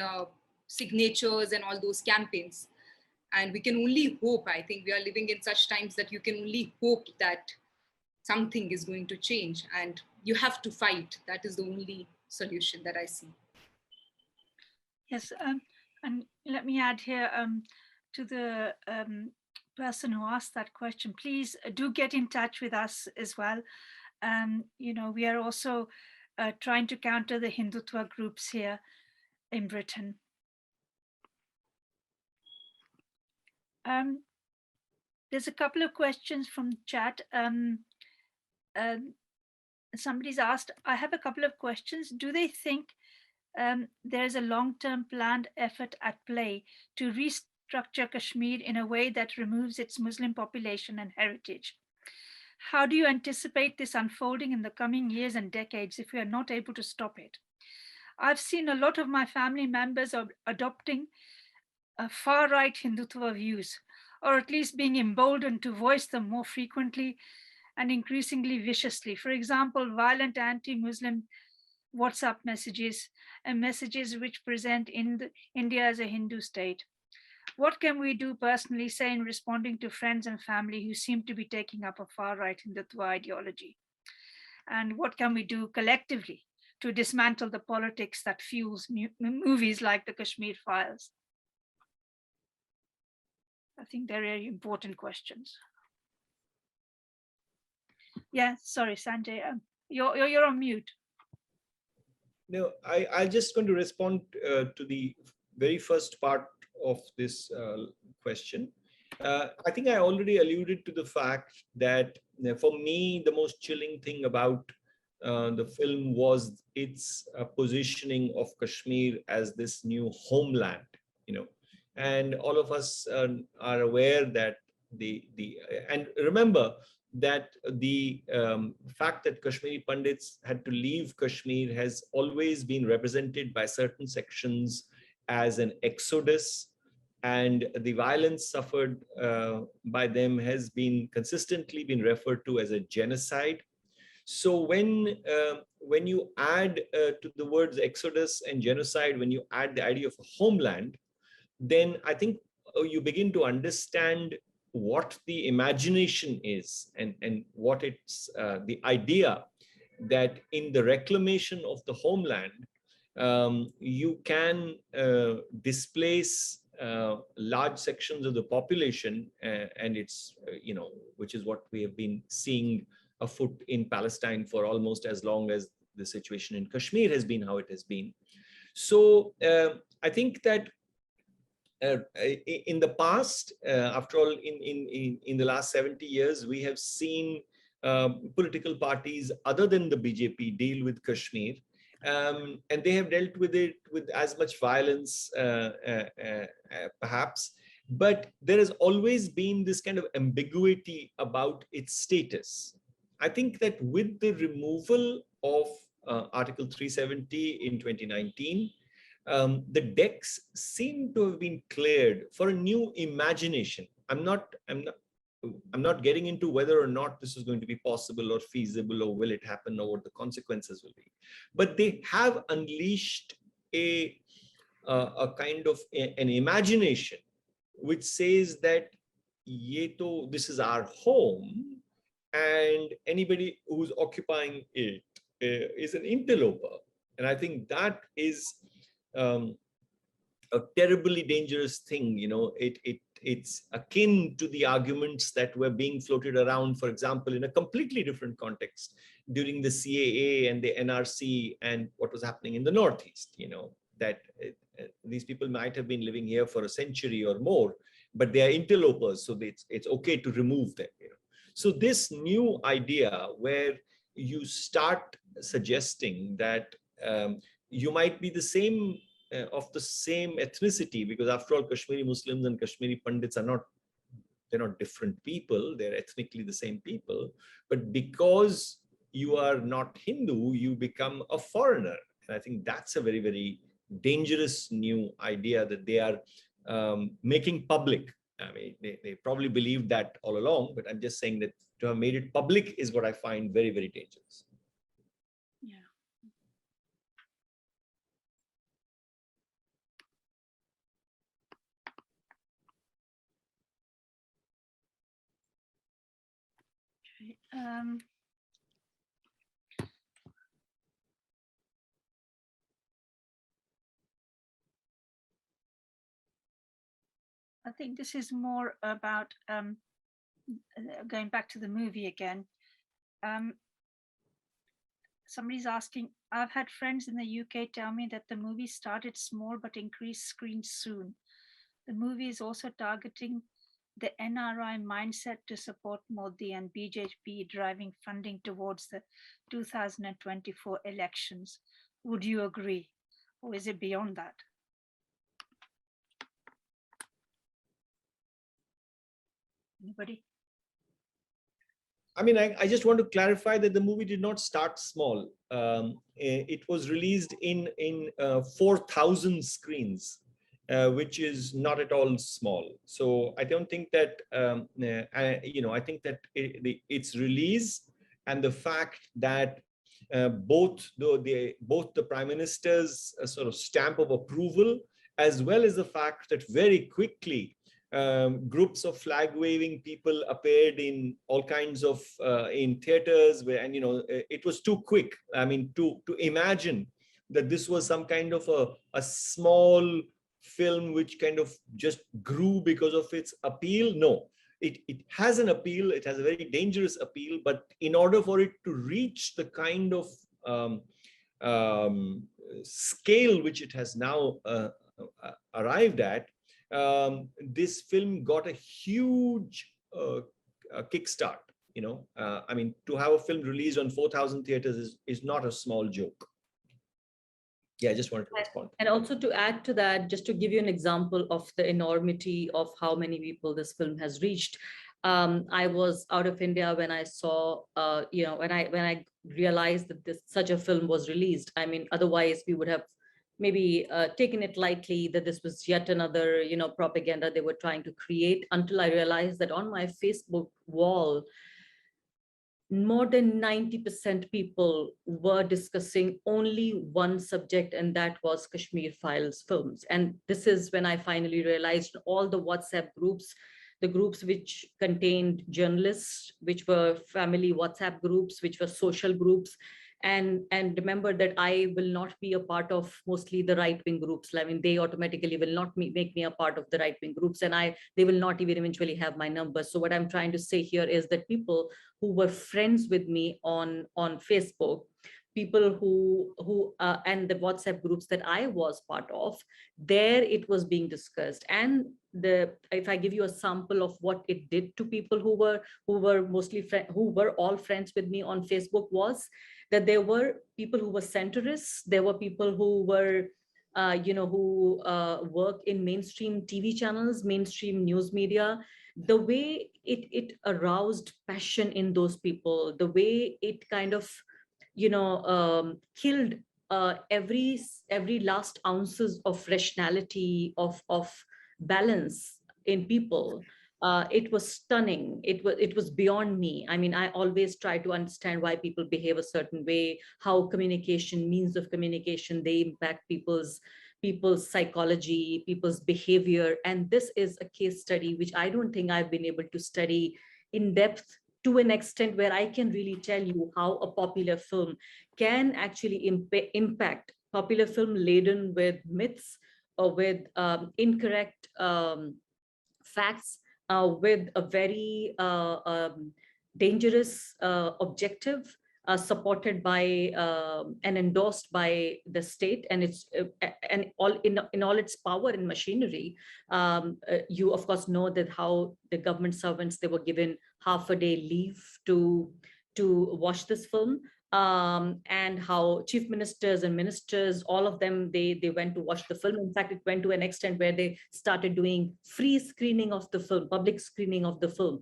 signatures and all those campaigns. And we can only hope, I think we are living in such times that you can only hope that something is going to change, and you have to fight. That is the only solution that I see. Yes, and let me add here to the person who asked that question, please do get in touch with us as well. We are also trying to counter the Hindutva groups here in Britain. There's a couple of questions from the chat. Somebody's asked, I have a couple of questions. Do they think there's a long-term planned effort at play to restructure Kashmir in a way that removes its Muslim population and heritage? How do you anticipate this unfolding in the coming years and decades if we are not able to stop it? I've seen a lot of my family members are adopting far-right Hindutva views, or at least being emboldened to voice them more frequently and increasingly viciously. For example, violent anti-Muslim WhatsApp messages and messages which present India as a Hindu state. What can we do personally, say, in responding to friends and family who seem to be taking up a far-right Hindutva ideology? And what can we do collectively to dismantle the politics that fuels movies like the Kashmir Files? I think they're very important questions. Yeah, sorry, Sanjay, you're on mute. No, I'm just going to respond to the very first part of this question. I think I already alluded to the fact that for me, the most chilling thing about the film was its positioning of Kashmir as this new homeland, and all of us are aware that and remember that the fact that Kashmiri Pandits had to leave Kashmir has always been represented by certain sections as an exodus, and the violence suffered by them has been consistently been referred to as a genocide. So when you add to the words exodus and genocide, when you add the idea of a homeland, then I think you begin to understand what the imagination is, and what it's the idea that in the reclamation of the homeland, you can displace large sections of the population, and it's which is what we have been seeing afoot in Palestine for almost as long as the situation in Kashmir has been how it has been. So I think that in the past, after all, in the last 70 years, we have seen political parties other than the BJP deal with Kashmir, and they have dealt with it with as much violence, perhaps, but there has always been this kind of ambiguity about its status. I think that with the removal of Article 370 in 2019, the decks seem to have been cleared for a new imagination. I'm not getting into whether or not this is going to be possible or feasible, or will it happen, or what the consequences will be. But they have unleashed a kind of an imagination which says that this is our home, and anybody who's occupying it is an interloper. And I think that is a terribly dangerous thing. It's akin to the arguments that were being floated around, for example, in a completely different context during the CAA and the NRC and what was happening in the Northeast. That these people might have been living here for a century or more, but they are interlopers, so it's okay to remove them. So this new idea where you start suggesting that you might be the same of the same ethnicity, because after all, Kashmiri Muslims and Kashmiri Pandits they're not different people, they're ethnically the same people, but because you are not Hindu, you become a foreigner. And I think that's a very, very dangerous new idea that they are making public. I mean, they probably believed that all along, but I'm just saying that to have made it public is what I find very, very dangerous. Yeah. Okay. I think this is more about going back to the movie again. Somebody's asking, I've had friends in the UK tell me that the movie started small but increased screens soon. The movie is also targeting the NRI mindset to support Modi and BJP driving funding towards the 2024 elections. Would you agree? Or is it beyond that? Anybody? I mean, I just want to clarify that the movie did not start small. It was released in 4,000 screens, which is not at all small. So I don't think that, I think that its release and the fact that both the Prime Minister's sort of stamp of approval, as well as the fact that very quickly groups of flag-waving people appeared in all kinds of in theaters, and it was too quick. I mean, to imagine that this was some kind of a small film which kind of just grew because of its appeal. No, it has an appeal. It has a very dangerous appeal, but in order for it to reach the kind of scale which it has now arrived at, this film got a huge kickstart. I mean, to have a film released on 4,000 theaters is not a small joke. Yeah, I just wanted to respond. And also to add to that, just to give you an example of the enormity of how many people this film has reached. I was out of India when I saw, when I realized that such a film was released. I mean, otherwise we would have maybe taken it lightly, that this was yet another, propaganda they were trying to create, until I realized that on my Facebook wall, more than 90% people were discussing only one subject, and that was Kashmir Files films. And this is when I finally realized all the WhatsApp groups, the groups which contained journalists, which were family WhatsApp groups, which were social groups, and remember that I will not be a part of mostly the right-wing groups. I mean, they automatically will not make me a part of the right-wing groups, and they will not even eventually have my number. So what I'm trying to say here is that people who were friends with me on Facebook, people who and the WhatsApp groups that I was part of, there it was being discussed. And if I give you a sample of what it did to people who were mostly who were all friends with me on Facebook, was that there were people who were centrists, there were people who were who work in mainstream TV channels, mainstream news media. The way it aroused passion in those people, the way it kind of killed every last ounces of rationality, of balance in people. It was stunning. It was beyond me. I mean, I always try to understand why people behave a certain way, how communication, means of communication, they impact people's psychology, people's behavior. And this is a case study which I don't think I've been able to study in depth to an extent where I can really tell you how a popular film can actually impact, popular film laden with myths or with incorrect facts, with a very dangerous objective, supported by and endorsed by the state and its and all in all its power and machinery. You of course know that how the government servants, they were given half a day leave to watch this film. And how chief ministers and ministers, all of them, they went to watch the film. In fact, it went to an extent where they started doing free screening of the film, public screening of the film.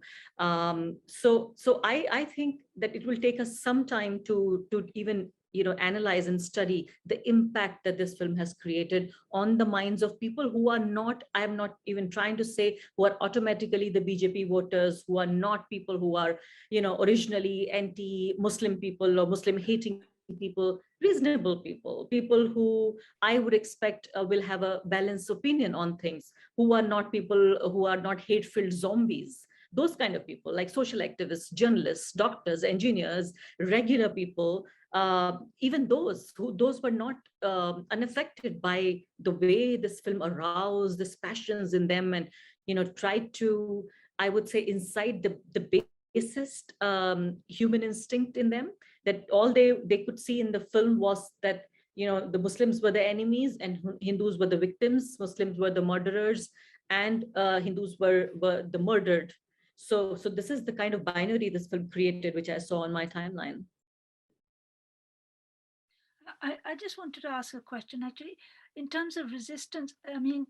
So I think that it will take us some time to even analyze and study the impact that this film has created on the minds of people who are not, I am not even trying to say who are automatically the BJP voters, who are not people who are originally anti-Muslim people or Muslim hating people, reasonable people, people who I would expect will have a balanced opinion on things, who are not people who are not hate-filled zombies. Those kind of people, like social activists, journalists, doctors, engineers, regular people, even those were not unaffected by the way this film aroused this passions in them, and tried to, I would say, incite the basest human instinct in them, that all they could see in the film was that the Muslims were the enemies and Hindus were the victims, Muslims were the murderers, and Hindus were the murdered. So this is the kind of binary this film created, which I saw on my timeline. I just wanted to ask a question, actually, in terms of resistance. I mean,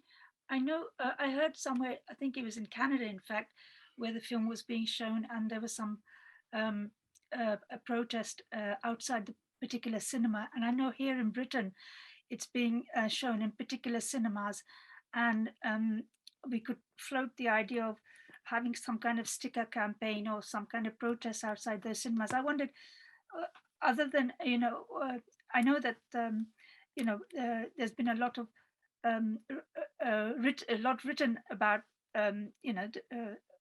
I know I heard somewhere, I think it was in Canada, in fact, where the film was being shown, and there was some a protest outside the particular cinema. And I know here in Britain, it's being shown in particular cinemas, and we could float the idea of having some kind of sticker campaign or some kind of protest outside those cinemas. I wondered, other than I know that there's been a lot of written about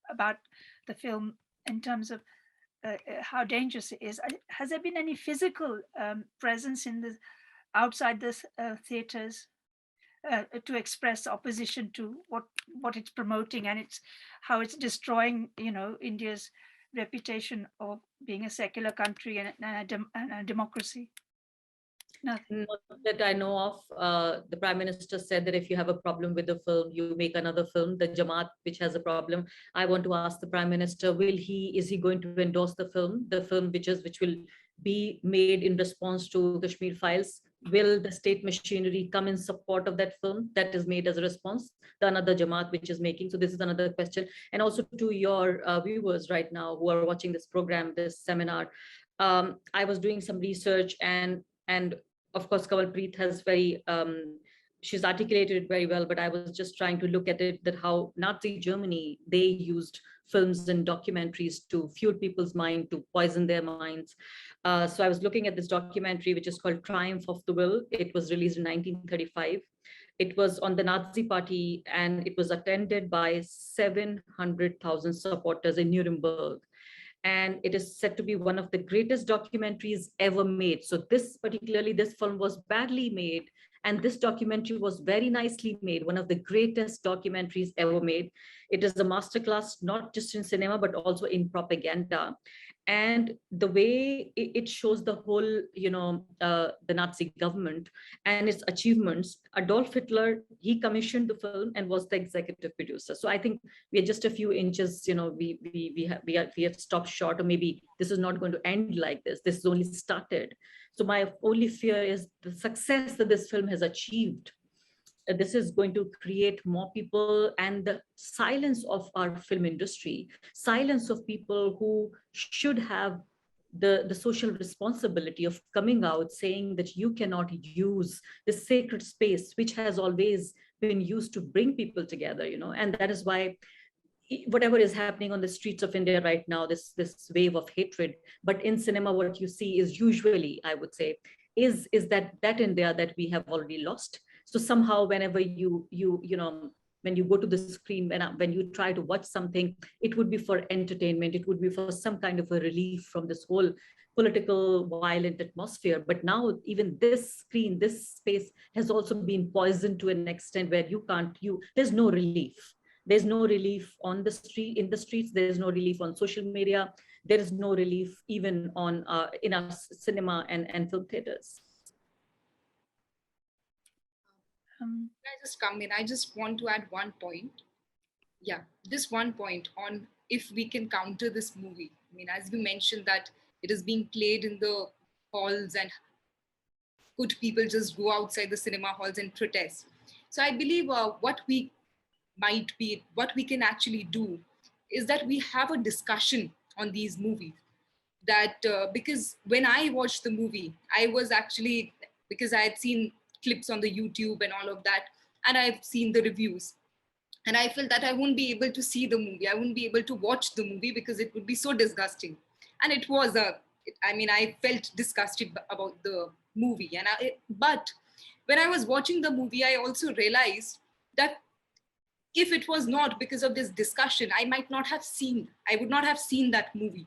about the film in terms of how dangerous it is. Has there been any physical presence in the outside the theaters to express opposition to what it's promoting, and how it's destroying India's reputation of being a secular country and a democracy? Nothing. Not that I know of. The Prime Minister said that if you have a problem with the film, you make another film. The Jamaat, which has a problem, I want to ask the Prime Minister: is he going to endorse the film which will be made in response to Kashmir Files? Will the state machinery come in support of that film that is made as a response? The another Jamaat which is making. So this is another question. And also to your viewers right now who are watching this program, this seminar, I was doing some research, and of course, Kawalpreet has she's articulated it very well, but I was just trying to look at it, that how Nazi Germany, they used films and documentaries to fuel people's mind, to poison their minds. So I was looking at this documentary, which is called Triumph of the Will. It was released in 1935. It was on the Nazi Party, and it was attended by 700,000 supporters in Nuremberg. And it is said to be one of the greatest documentaries ever made. So this film was badly made, and this documentary was very nicely made, one of the greatest documentaries ever made. It is a masterclass, not just in cinema, but also in propaganda. And the way it shows the whole, the Nazi government and its achievements. Adolf Hitler, he commissioned the film and was the executive producer. So I think we are just a few inches, we have stopped short, or maybe this is not going to end like this. This is only started. So my only fear is the success that this film has achieved. This is going to create more people, and the silence of our film industry, silence of people who should have the social responsibility of coming out saying that you cannot use this sacred space, which has always been used to bring people together, and that is why whatever is happening on the streets of India right now, this wave of hatred, but in cinema, what you see is usually, I would say, is that India that we have already lost. So somehow, whenever when you go to the screen, when you try to watch something, it would be for entertainment, it would be for some kind of a relief from this whole political violent atmosphere. But now even this screen, this space has also been poisoned to an extent where there's no relief. There's no relief on the street, in the streets. There's no relief on social media. There is no relief even on in our cinema and film theaters. Can I just come in? I just want to add one point. Yeah, this one point on if we can counter this movie. I mean, as you mentioned that it is being played in the halls, and could people just go outside the cinema halls and protest? So I believe what we can actually do is that we have a discussion on these movies. That because when I watched the movie, I was actually, because I had seen clips on the YouTube and all of that, and I've seen the reviews, and I felt that I wouldn't be able to see the movie. I wouldn't be able to watch the movie because it would be so disgusting. And it was I felt disgusted about the movie. But when I was watching the movie, I also realized that if it was not because of this discussion, I would not have seen that movie.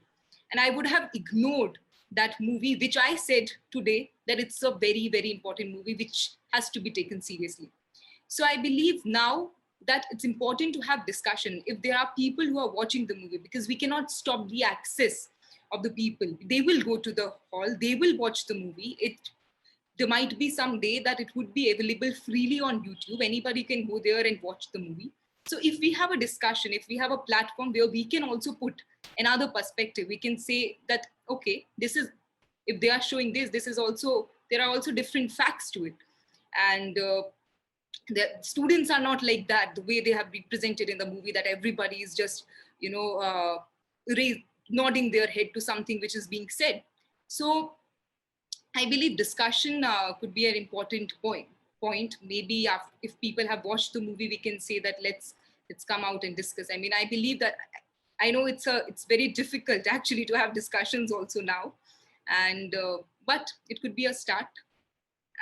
And I would have ignored that movie, which I said today that it's a very, very important movie, which has to be taken seriously. So I believe now that it's important to have discussion. If there are people who are watching the movie, because we cannot stop the access of the people. They will go to the hall, they will watch the movie. There might be some day that it would be available freely on YouTube. Anybody can go there and watch the movie. So if we have a discussion, if we have a platform where we can also put another perspective, we can say that, okay, if they are showing this is also, there are also different facts to it. And the students are not like that, the way they have been presented in the movie, that everybody is just, nodding their head to something which is being said. So I believe discussion could be an important point. Maybe if people have watched the movie, we can say that let's come out and discuss. I mean, I believe that, I know it's very difficult actually to have discussions also now, and but it could be a start.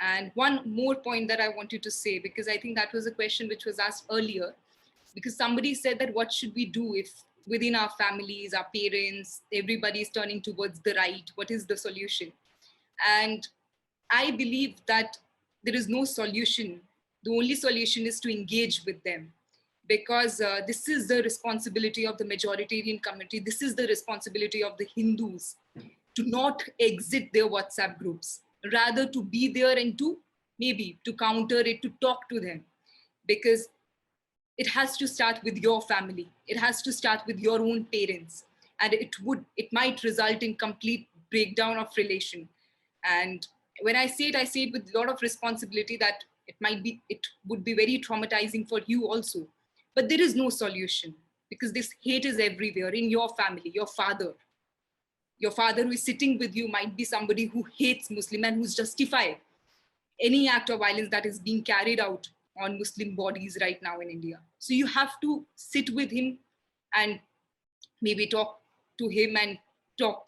And one more point that I wanted to say, because I think that was a question which was asked earlier, because somebody said that what should we do if within our families, our parents, everybody is turning towards the right, what is the solution? And I believe that there is no solution. The only solution is to engage with them, because this is the responsibility of the majoritarian community. This is the responsibility of the Hindus, to not exit their WhatsApp groups, rather to be there and to counter it, to talk to them, because it has to start with your family. It has to start with your own parents, and it might result in complete breakdown of relation. And when I say it with a lot of responsibility, that it would be very traumatizing for you also. But there is no solution, because this hate is everywhere in your family. Your father who is sitting with you might be somebody who hates Muslim and who's justified any act of violence that is being carried out on Muslim bodies right now in India. So you have to sit with him and maybe talk to him and talk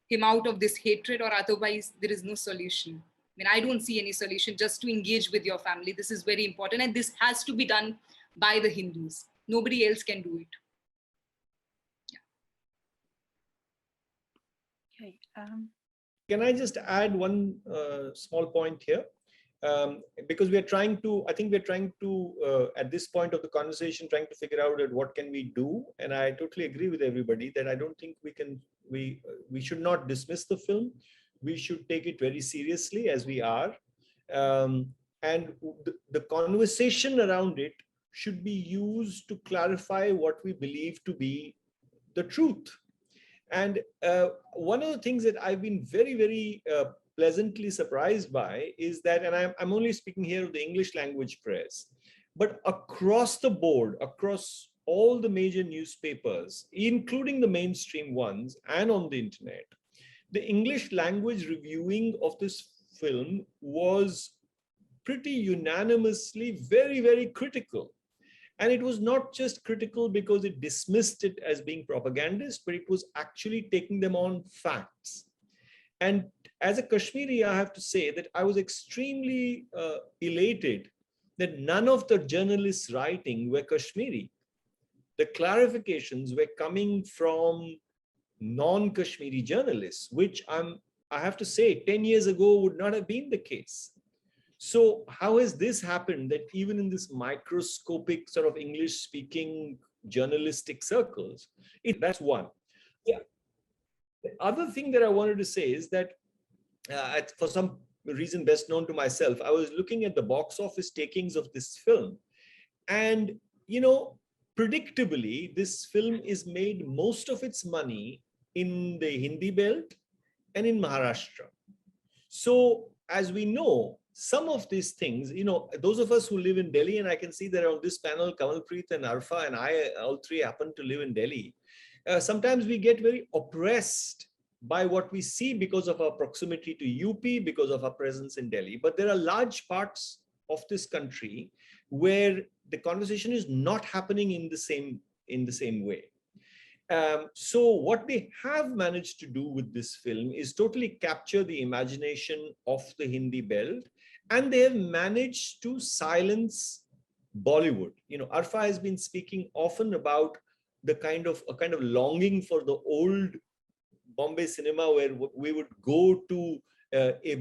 him out of this hatred, or otherwise there is no solution. I mean, I don't see any solution. Just to engage with your family. This is very important. And this has to be done by the Hindus. Nobody else can do it. Okay. Can I just add one small point here? Because we are trying to, I think we're trying to, at this point of the conversation, trying to figure out what can we do. And I totally agree with everybody that I don't think we should not dismiss the film. We should take it very seriously, as we are. And the conversation around it should be used to clarify what we believe to be the truth. And one of the things that I've been very, very pleasantly surprised by is that, and I'm only speaking here of the English language press, but across the board, across all the major newspapers, including the mainstream ones and on the internet, the English language reviewing of this film was pretty unanimously very, very critical. And it was not just critical because it dismissed it as being propagandist, but it was actually taking them on facts. And as a Kashmiri, I have to say that I was extremely elated that none of the journalists writing were Kashmiri. The clarifications were coming from non-Kashmiri journalists, which I have to say 10 years ago would not have been the case. So how has this happened that even in this microscopic sort of English speaking journalistic circles, that's one. Yeah. The other thing that I wanted to say is that for some reason best known to myself, I was looking at the box office takings of this film. And, you know, predictably, this film is made most of its money in the Hindi belt and in Maharashtra. So as we know, some of these things, you know, those of us who live in Delhi, and I can see that on this panel, Kawalpreet and Arfa and I, all three happen to live in Delhi. Sometimes we get very oppressed by what we see because of our proximity to UP, because of our presence in Delhi. But there are large parts of this country where the conversation is not happening in the same way. So what they have managed to do with this film is totally capture the imagination of the Hindi belt, and they have managed to silence Bollywood. You know, Arfa has been speaking often about a kind of longing for the old Bombay cinema where we would go to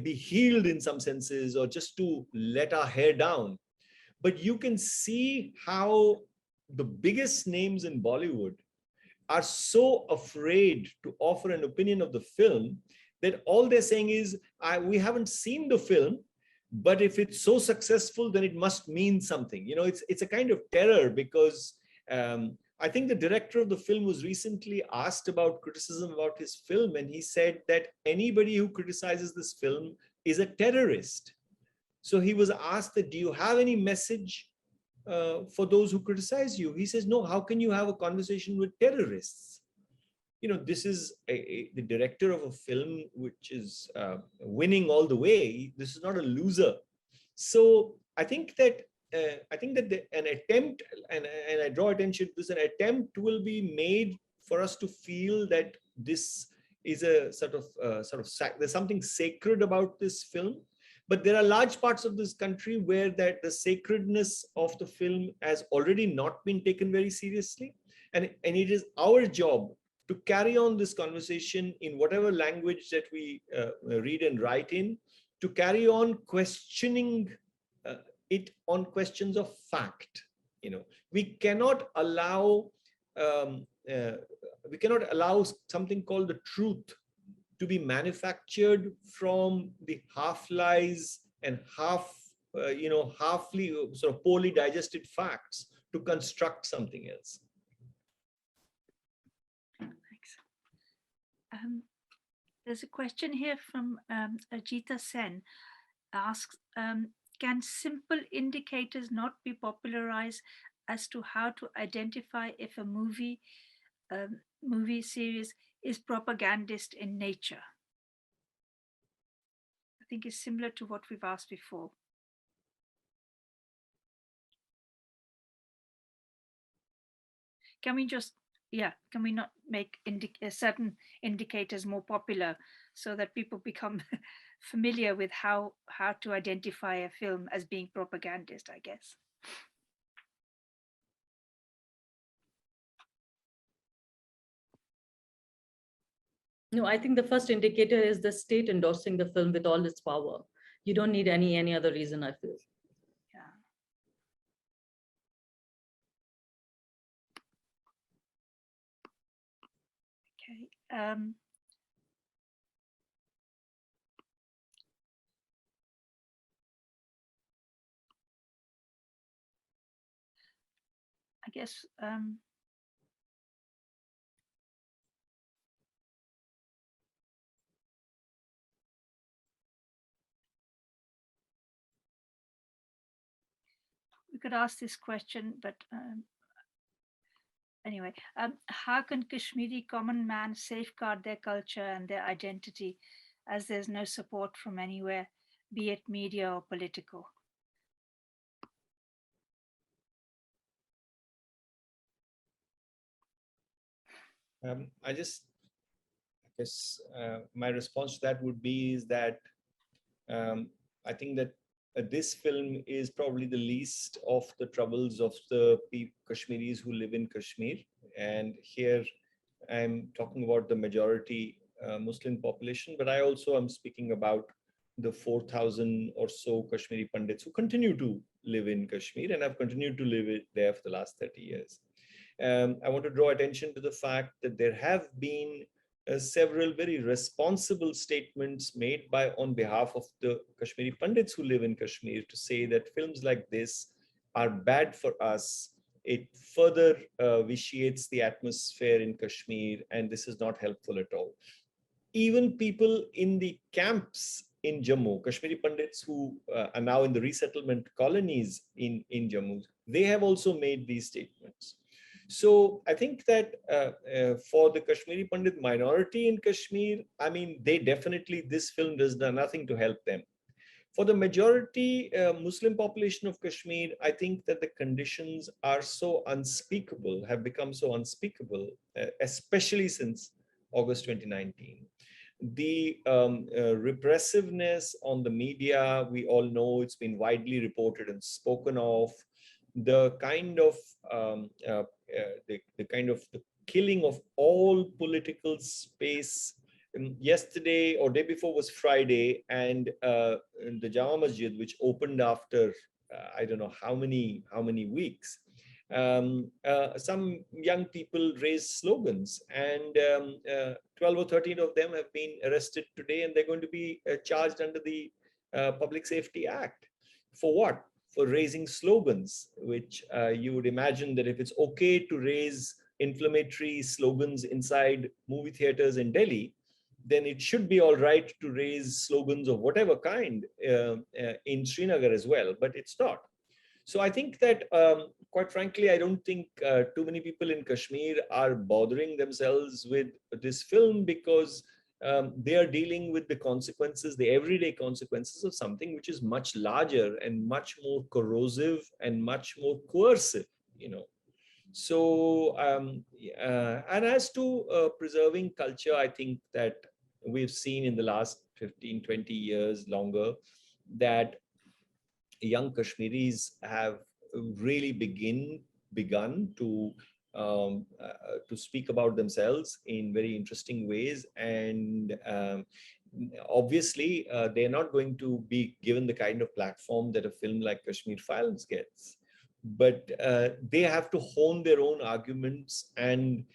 be healed in some senses, or just to let our hair down. But you can see how the biggest names in Bollywood are so afraid to offer an opinion of the film that all they're saying is, we haven't seen the film, but if it's so successful, then it must mean something. You know, it's a kind of terror, because I think the director of the film was recently asked about criticism about his film, and he said that anybody who criticizes this film is a terrorist. So he was asked that, do you have any message for those who criticize you? He says, no, how can you have a conversation with terrorists? You know, this is the director of a film which is winning all the way. This is not a loser. So I think that an attempt, and I draw attention to this, an attempt will be made for us to feel that this is a sort of there's something sacred about this film. But there are large parts of this country where the sacredness of the film has already not been taken very seriously. And it is our job to carry on this conversation in whatever language that we read and write in, to carry on questioning it on questions of fact. You know, we cannot allow something called the truth to be manufactured from the half lies and halfly sort of poorly digested facts to construct something else. Thanks. There's a question here from Ajita Sen. Asks, can simple indicators not be popularized as to how to identify if a movie series is propagandist in nature? I think it's similar to what we've asked before. Can we just can we not make certain indicators more popular so that people become familiar with how to identify a film as being propagandist, I guess. No, I think the first indicator is the state endorsing the film with all its power. You don't need any other reason, I feel. Yeah. Okay. I guess we could ask this question, but anyway, how can Kashmiri common man safeguard their culture and their identity as there's no support from anywhere, be it media or political? I guess my response to that would be is that I think that this film is probably the least of the troubles of the Kashmiris who live in Kashmir. And here I'm talking about the majority Muslim population, but I also am speaking about the 4,000 or so Kashmiri Pandits who continue to live in Kashmir and have continued to live there for the last 30 years. I want to draw attention to the fact that there have been several very responsible statements made on behalf of the Kashmiri Pandits who live in Kashmir to say that films like this are bad for us. It further vitiates the atmosphere in Kashmir, and this is not helpful at all. Even people in the camps in Jammu, Kashmiri Pandits who are now in the resettlement colonies in Jammu, they have also made these statements. So I think that for the Kashmiri Pandit minority in Kashmir, I mean, this film does nothing to help them. For the majority Muslim population of Kashmir, I think that the conditions are so unspeakable, have become so unspeakable, especially since August 2019. The repressiveness on the media, we all know it's been widely reported and spoken of. The kind of the killing of all political space. Yesterday or day before was Friday, and the Jama Masjid, which opened after I don't know how many weeks, some young people raised slogans, and 12 or 13 of them have been arrested today, and they're going to be charged under the Public Safety Act. For what? For raising slogans, which you would imagine that if it's okay to raise inflammatory slogans inside movie theaters in Delhi, then it should be all right to raise slogans of whatever kind in Srinagar as well, but it's not. So I think that, quite frankly, I don't think too many people in Kashmir are bothering themselves with this film because they are dealing with the consequences, the everyday consequences of something which is much larger and much more corrosive and much more coercive, you know. So, and as to preserving culture, I think that we've seen in the last 15, 20 years longer that young Kashmiris have really begun to speak about themselves in very interesting ways, and obviously they're not going to be given the kind of platform that a film like Kashmir Files gets, but they have to hone their own arguments and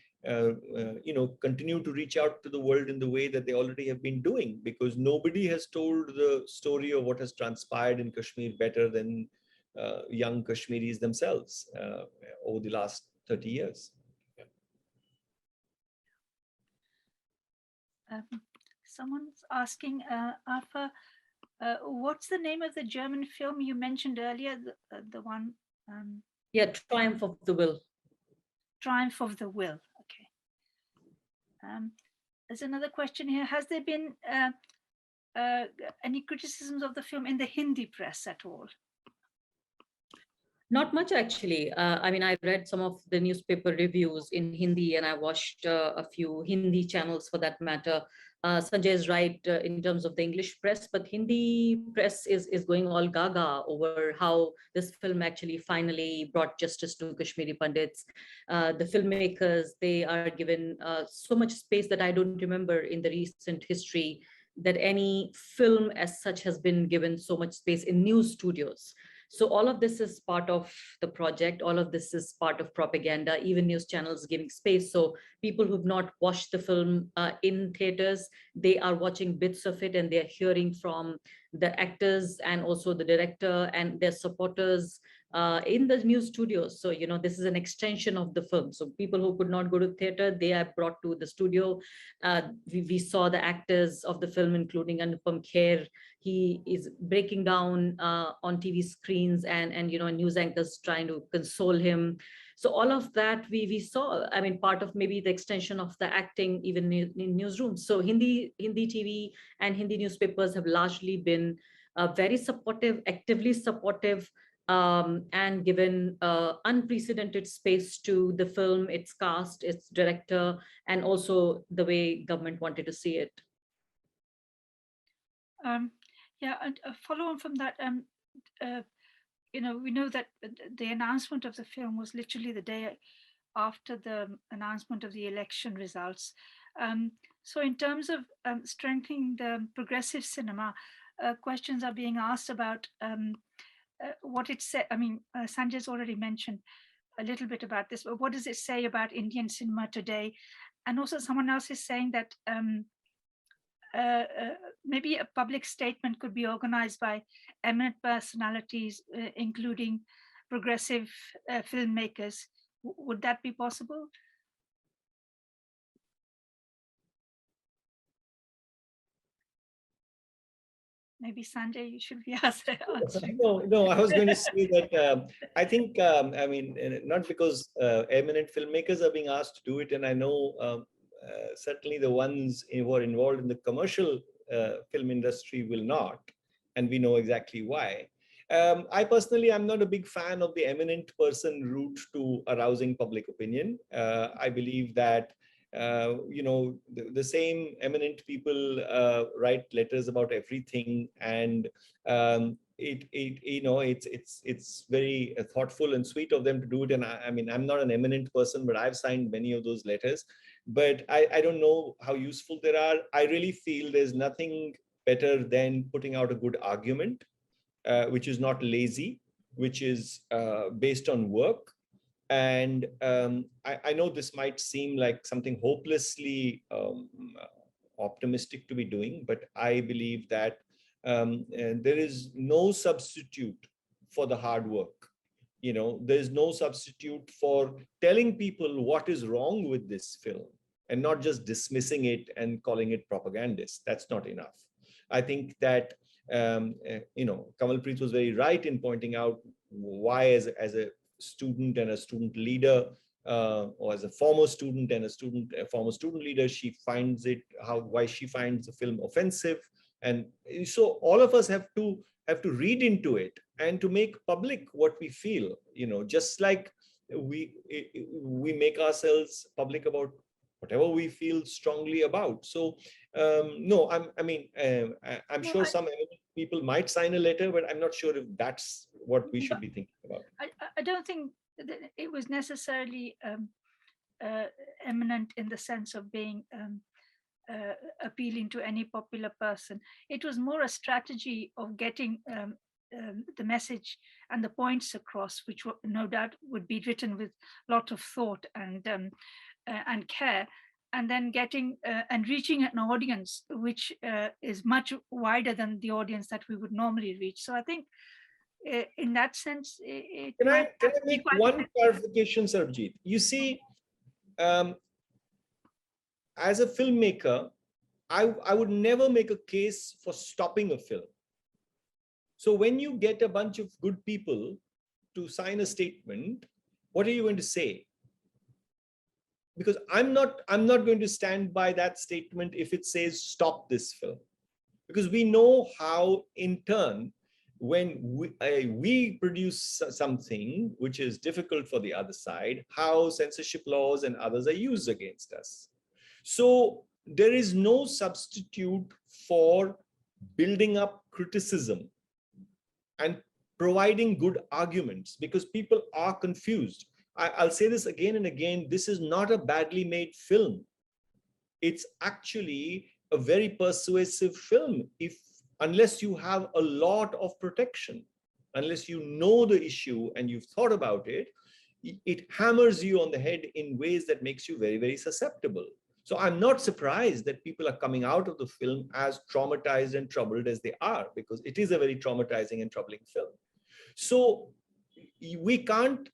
continue to reach out to the world in the way that they already have been doing, because nobody has told the story of what has transpired in Kashmir better than young Kashmiris themselves over the last 30 years. Someone's asking, Arfa, what's the name of the German film you mentioned earlier? The one. Yeah, Triumph of the Will. Triumph of the Will. Okay. There's another question here. Has there been any criticisms of the film in the Hindi press at all? Not much, actually. I mean, I read some of the newspaper reviews in Hindi, and I watched a few Hindi channels for that matter. Sanjay is right in terms of the English press, but Hindi press is going all gaga over how this film actually finally brought justice to Kashmiri Pandits. The filmmakers, they are given so much space that I don't remember in the recent history that any film as such has been given so much space in news studios. So all of this is part of the project. All of this is part of propaganda, even news channels giving space. So people who've not watched the film in theaters, they are watching bits of it, and they're hearing from the actors and also the director and their supporters in the news studios. So, this is an extension of the film. So people who could not go to theater, they are brought to the studio. We saw the actors of the film, including Anupam Kher. He is breaking down on TV screens, and news anchors trying to console him. So all of that we saw. I mean, part of maybe the extension of the acting even in newsrooms. So Hindi TV and Hindi newspapers have largely been very supportive, actively supportive, and given unprecedented space to the film, its cast, its director, and also the way government wanted to see it. Yeah, and follow on from that, we know that the announcement of the film was literally the day after the announcement of the election results. So in terms of strengthening the progressive cinema, questions are being asked about what it said. I mean, Sanjay's already mentioned a little bit about this, but what does it say about Indian cinema today? And also someone else is saying that maybe a public statement could be organized by eminent personalities, including progressive filmmakers. Would that be possible? Maybe Sanjay, you should be answering. No, I was going to say that I think, I mean, not because eminent filmmakers are being asked to do it, and I know certainly the ones who are involved in the commercial film industry will not, and we know exactly why. I personally am not a big fan of the eminent person route to arousing public opinion. I believe that the same eminent people write letters about everything, and it's very thoughtful and sweet of them to do it. And I mean, I'm not an eminent person, but I've signed many of those letters. But I don't know how useful they are. I really feel there's nothing better than putting out a good argument, which is not lazy, which is based on work. And I know this might seem like something hopelessly optimistic to be doing, but I believe that there is no substitute for the hard work. There's no substitute for telling people what is wrong with this film and not just dismissing it and calling it propagandist. That's not enough. I think that Kawalpreet was very right in pointing out why, as a student and a student leader, or as a former student and a former student leader, she finds it why she finds the film offensive. And so all of us have to read into it and to make public what we feel, just like we make ourselves public about whatever we feel strongly about. So no, I'm sure some people might sign a letter, but I'm not sure if that's what we should be thinking about. I don't think that it was necessarily eminent in the sense of being appealing to any popular person. It was more a strategy of getting the message and the points across, which no doubt would be written with a lot of thought and care, and then getting and reaching an audience which is much wider than the audience that we would normally reach. So I think in that sense, can I make one clarification, Sarabjit? You see, as a filmmaker, I would never make a case for stopping a film. So when you get a bunch of good people to sign a statement, what are you going to say? Because I'm not going to stand by that statement if it says stop this film, because we know how in turn when we produce something which is difficult for the other side, how censorship laws and others are used against us. So there is no substitute for building up criticism and providing good arguments, because people are confused. I'll say this again and again, this is not a badly made film. It's actually a very persuasive film, unless you have a lot of protection, unless you know the issue and you've thought about it, it hammers you on the head in ways that makes you very, very susceptible. So I'm not surprised that people are coming out of the film as traumatized and troubled as they are, because it is a very traumatizing and troubling film. So we can't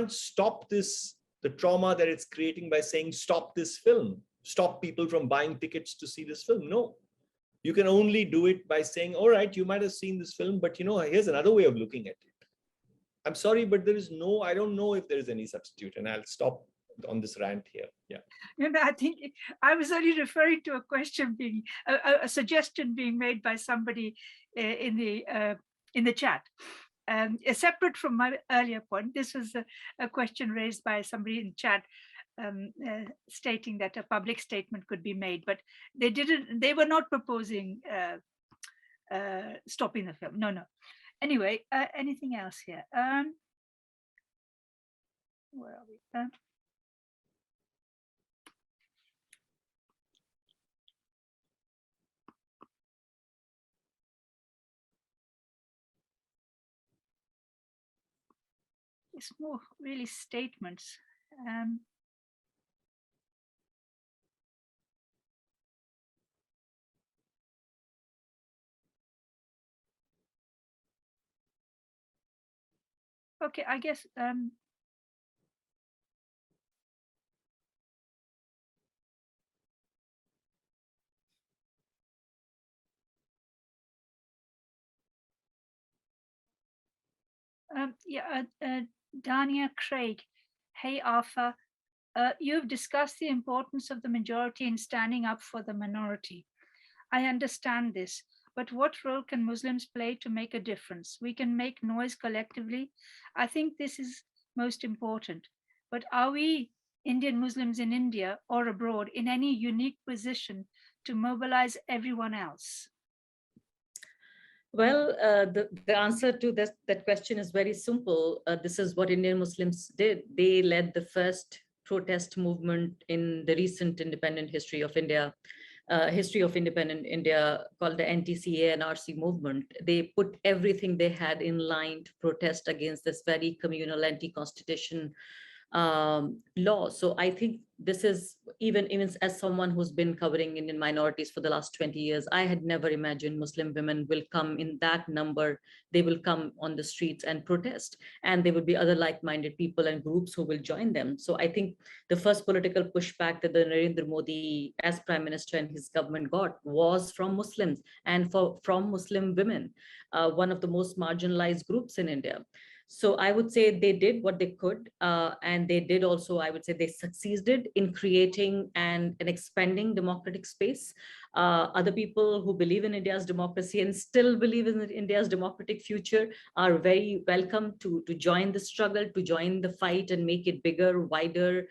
stop this, the trauma that it's creating, by saying, stop this film, stop people from buying tickets to see this film. No, you can only do it by saying, all right, you might have seen this film, but here's another way of looking at it. I'm sorry, but there is no, I don't know if there is any substitute, and I'll stop on this rant here. Yeah. I think I was only referring to a question being, a suggestion being made by somebody in the chat. Separate from my earlier point, this was a question raised by somebody in chat, stating that a public statement could be made, but they were not proposing stopping the film. No. Anyway, anything else here? Where are we? It's more really statements. Okay, I guess Dania Craig. Hey, Arfa, you've discussed the importance of the majority in standing up for the minority. I understand this, but what role can Muslims play to make a difference? We can make noise collectively. I think this is most important. But are we, Indian Muslims in India or abroad, in any unique position to mobilize everyone else? Well, the answer to that question is very simple. This is what Indian Muslims did. They led the first protest movement in the recent independent history of India, independent India, called the NTCA and RC movement. They put everything they had in line to protest against this very communal anti-constitution law. So I think this is, even as someone who's been covering Indian minorities for the last 20 years, I had never imagined Muslim women will come in that number. They will come on the streets and protest, and there will be other like-minded people and groups who will join them. So I think the first political pushback that the Narendra Modi as Prime Minister and his government got was from Muslims and from Muslim women, one of the most marginalized groups in India. So I would say they did what they could, and they did also, I would say they succeeded in creating and expanding democratic space. Other people who believe in India's democracy and still believe in India's democratic future are very welcome to join the struggle, to join the fight and make it bigger, wider,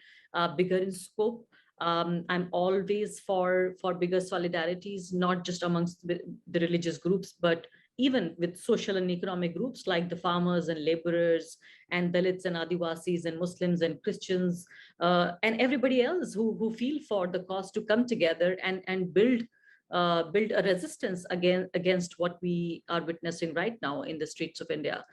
bigger in scope. I'm always for bigger solidarities, not just amongst the religious groups, but even with social and economic groups like the farmers and laborers and Dalits and Adivasis and Muslims and Christians and everybody else who feel for the cause to come together and build a resistance against what we are witnessing right now in the streets of India,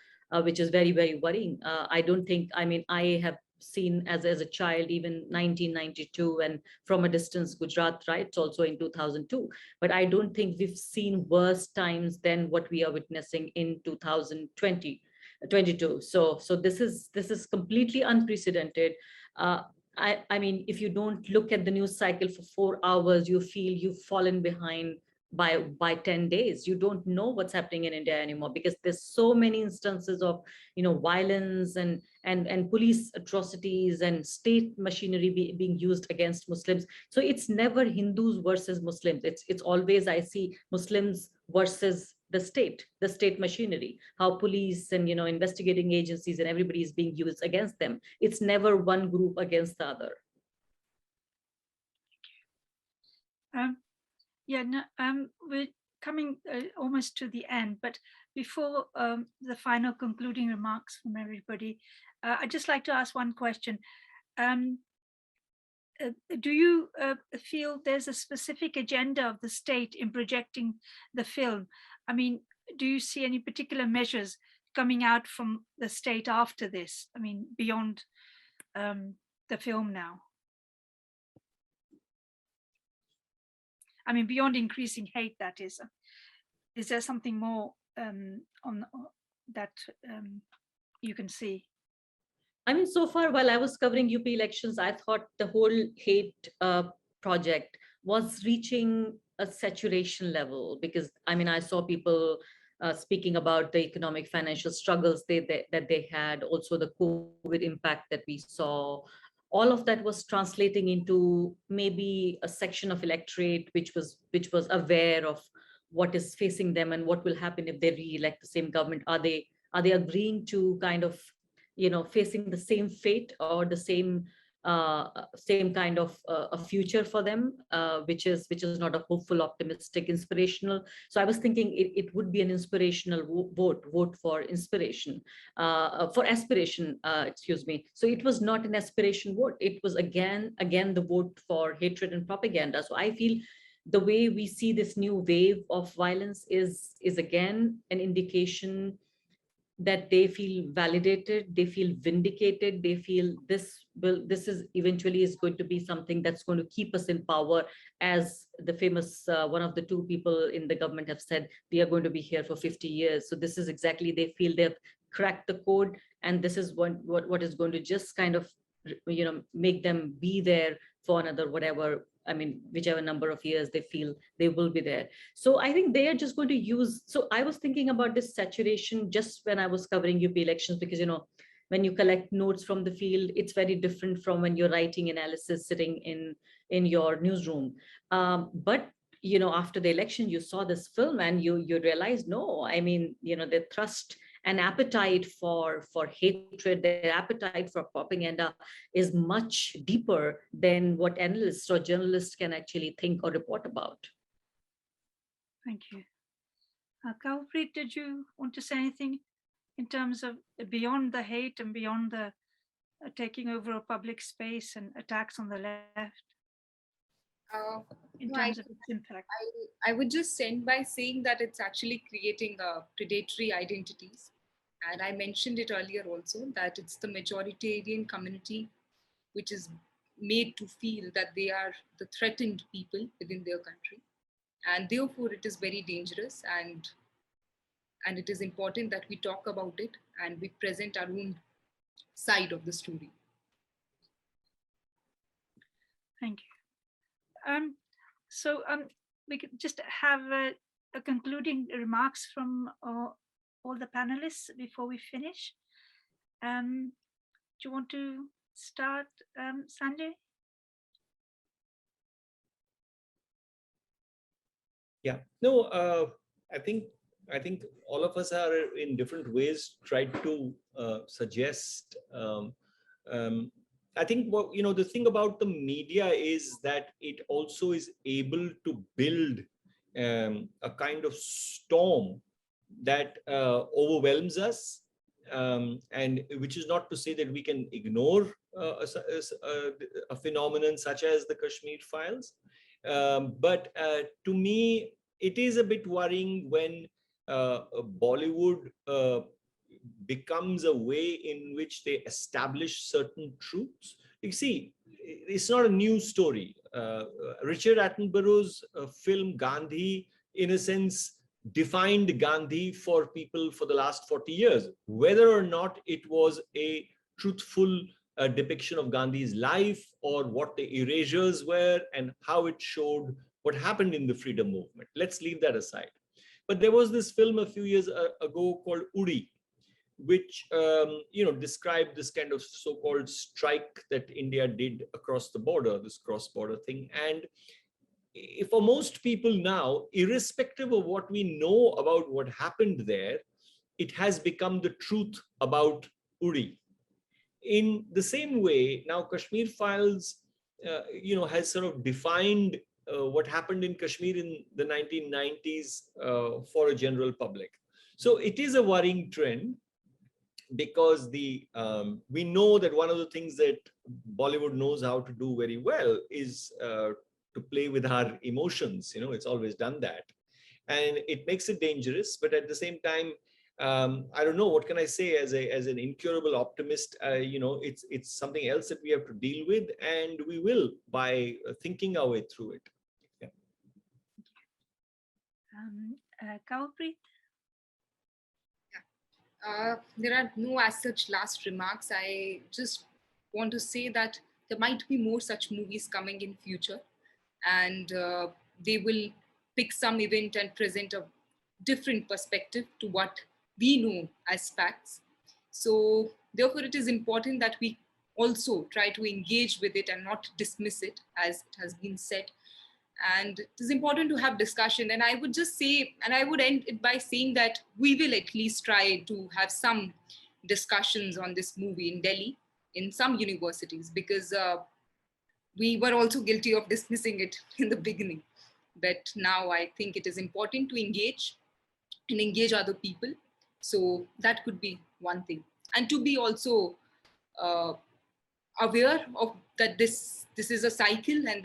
which is very, very worrying. I don't think, I mean, I have seen as a child, even 1992, and from a distance, Gujarat riots also in 2002. But I don't think we've seen worse times than what we are witnessing in 2022. So this is completely unprecedented. I mean, if you don't look at the news cycle for 4 hours, you feel you've fallen behind by 10 days. You don't know what's happening in India anymore, because there's so many instances of violence and police atrocities and state machinery being used against Muslims. So it's never Hindus versus Muslims. It's always, I see, Muslims versus the state machinery, how police and investigating agencies and everybody is being used against them. It's never one group against the other. Yeah, no, we're coming almost to the end, but before the final concluding remarks from everybody, I'd just like to ask one question. Do you feel there's a specific agenda of the state in projecting the film? I mean, do you see any particular measures coming out from the state after this? I mean, beyond the film now? I mean, beyond increasing hate, that is. Is there something more on that you can see? I mean, so far, while I was covering UP elections, I thought the whole hate project was reaching a saturation level, because I mean, I saw people speaking about the economic financial struggles that they had, also the COVID impact that we saw. All of that was translating into maybe a section of electorate which was aware of what is facing them and what will happen if they re-elect the same government. Are they agreeing to kind of facing the same fate or the same kind of a future for them, which is not a hopeful, optimistic, inspirational. So I was thinking it would be an inspirational vote for inspiration, for aspiration, excuse me. So it was not an aspiration vote. It was again the vote for hatred and propaganda. So I feel the way we see this new wave of violence is again an indication that they feel validated, they feel vindicated, they feel this is eventually is going to be something that's going to keep us in power. As the famous one of the two people in the government have said, we are going to be here for 50 years. So this is exactly, they feel they've cracked the code, and this is what is going to just kind of make them be there for another whatever, I mean, whichever number of years they feel they will be there. So I think they are just going to use, so I was thinking about this saturation just when I was covering UP elections, because, when you collect notes from the field, it's very different from when you're writing analysis sitting in your newsroom. But, after the election, you saw this film and you realized, no, I mean, they thrust an appetite for hatred, their appetite for propaganda is much deeper than what analysts or journalists can actually think or report about. Thank you. Kawalpreet, did you want to say anything in terms of beyond the hate and beyond the taking over a public space and attacks on the left? In terms of its impact? I would just end by saying that it's actually creating predatory identities. And I mentioned it earlier also, that it's the majoritarian community which is made to feel that they are the threatened people within their country. And therefore, it is very dangerous, and it is important that we talk about it and we present our own side of the story. Thank you. So we could just have a concluding remarks from all the panelists before we finish. Do you want to start, Sanjay? Yeah, no, I think all of us are in different ways tried to suggest. I think the thing about the media is that it also is able to build a kind of storm that overwhelms us, and which is not to say that we can ignore a phenomenon such as the Kashmir Files. But to me, it is a bit worrying when Bollywood becomes a way in which they establish certain truths. You see, it's not a new story. Richard Attenborough's film Gandhi, in a sense, defined Gandhi for people for the last 40 years. Whether or not it was a truthful depiction of Gandhi's life, or what the erasures were and how it showed what happened in the freedom movement, let's leave that aside. But there was this film a few years ago called Uri, which described this kind of so-called strike that India did across the border, this cross-border thing. And for most people now, irrespective of what we know about what happened there, it has become the truth about Uri. In the same way, now Kashmir Files, has sort of defined what happened in Kashmir in the 1990s for a general public. So it is a worrying trend, because we know that one of the things that Bollywood knows how to do very well is to play with our emotions. It's always done that, and it makes it dangerous. But at the same time, I don't know, what can I say as an incurable optimist? It's something else that we have to deal with, and we will, by thinking our way through it. Yeah. Kawalpreet? There are no as such last remarks. I just want to say that there might be more such movies coming in future, and they will pick some event and present a different perspective to what we know as facts. So therefore, it is important that we also try to engage with it and not dismiss it, as it has been said. And it is important to have discussion. And I would just say, and I would end it by saying that we will at least try to have some discussions on this movie in Delhi, in some universities, because we were also guilty of dismissing it in the beginning. But now I think it is important to engage and engage other people. So that could be one thing. And to be also aware of that this is a cycle, and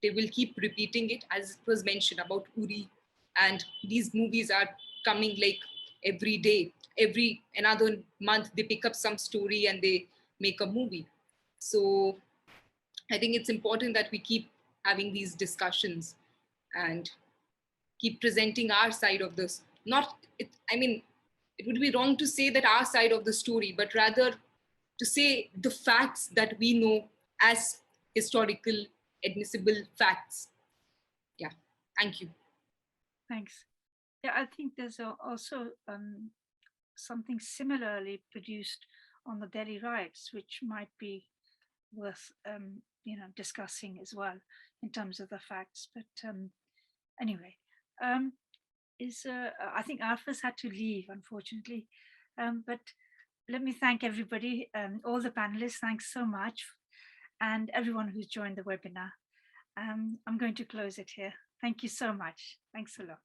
they will keep repeating it, as it was mentioned about Uri. And these movies are coming like every day, every another month, they pick up some story and they make a movie. So I think it's important that we keep having these discussions and keep presenting our side of this. It would be wrong to say that our side of the story, but rather to say the facts that we know as historical, admissible facts. Yeah, thank you. Thanks. Yeah, I think there's also something similarly produced on the Delhi riots, which might be worth discussing as well in terms of the facts. But anyway, I think Arfa's had to leave, unfortunately. But let me thank everybody, all the panelists. Thanks so much, and everyone who's joined the webinar. I'm going to close it here. Thank you so much. Thanks a lot.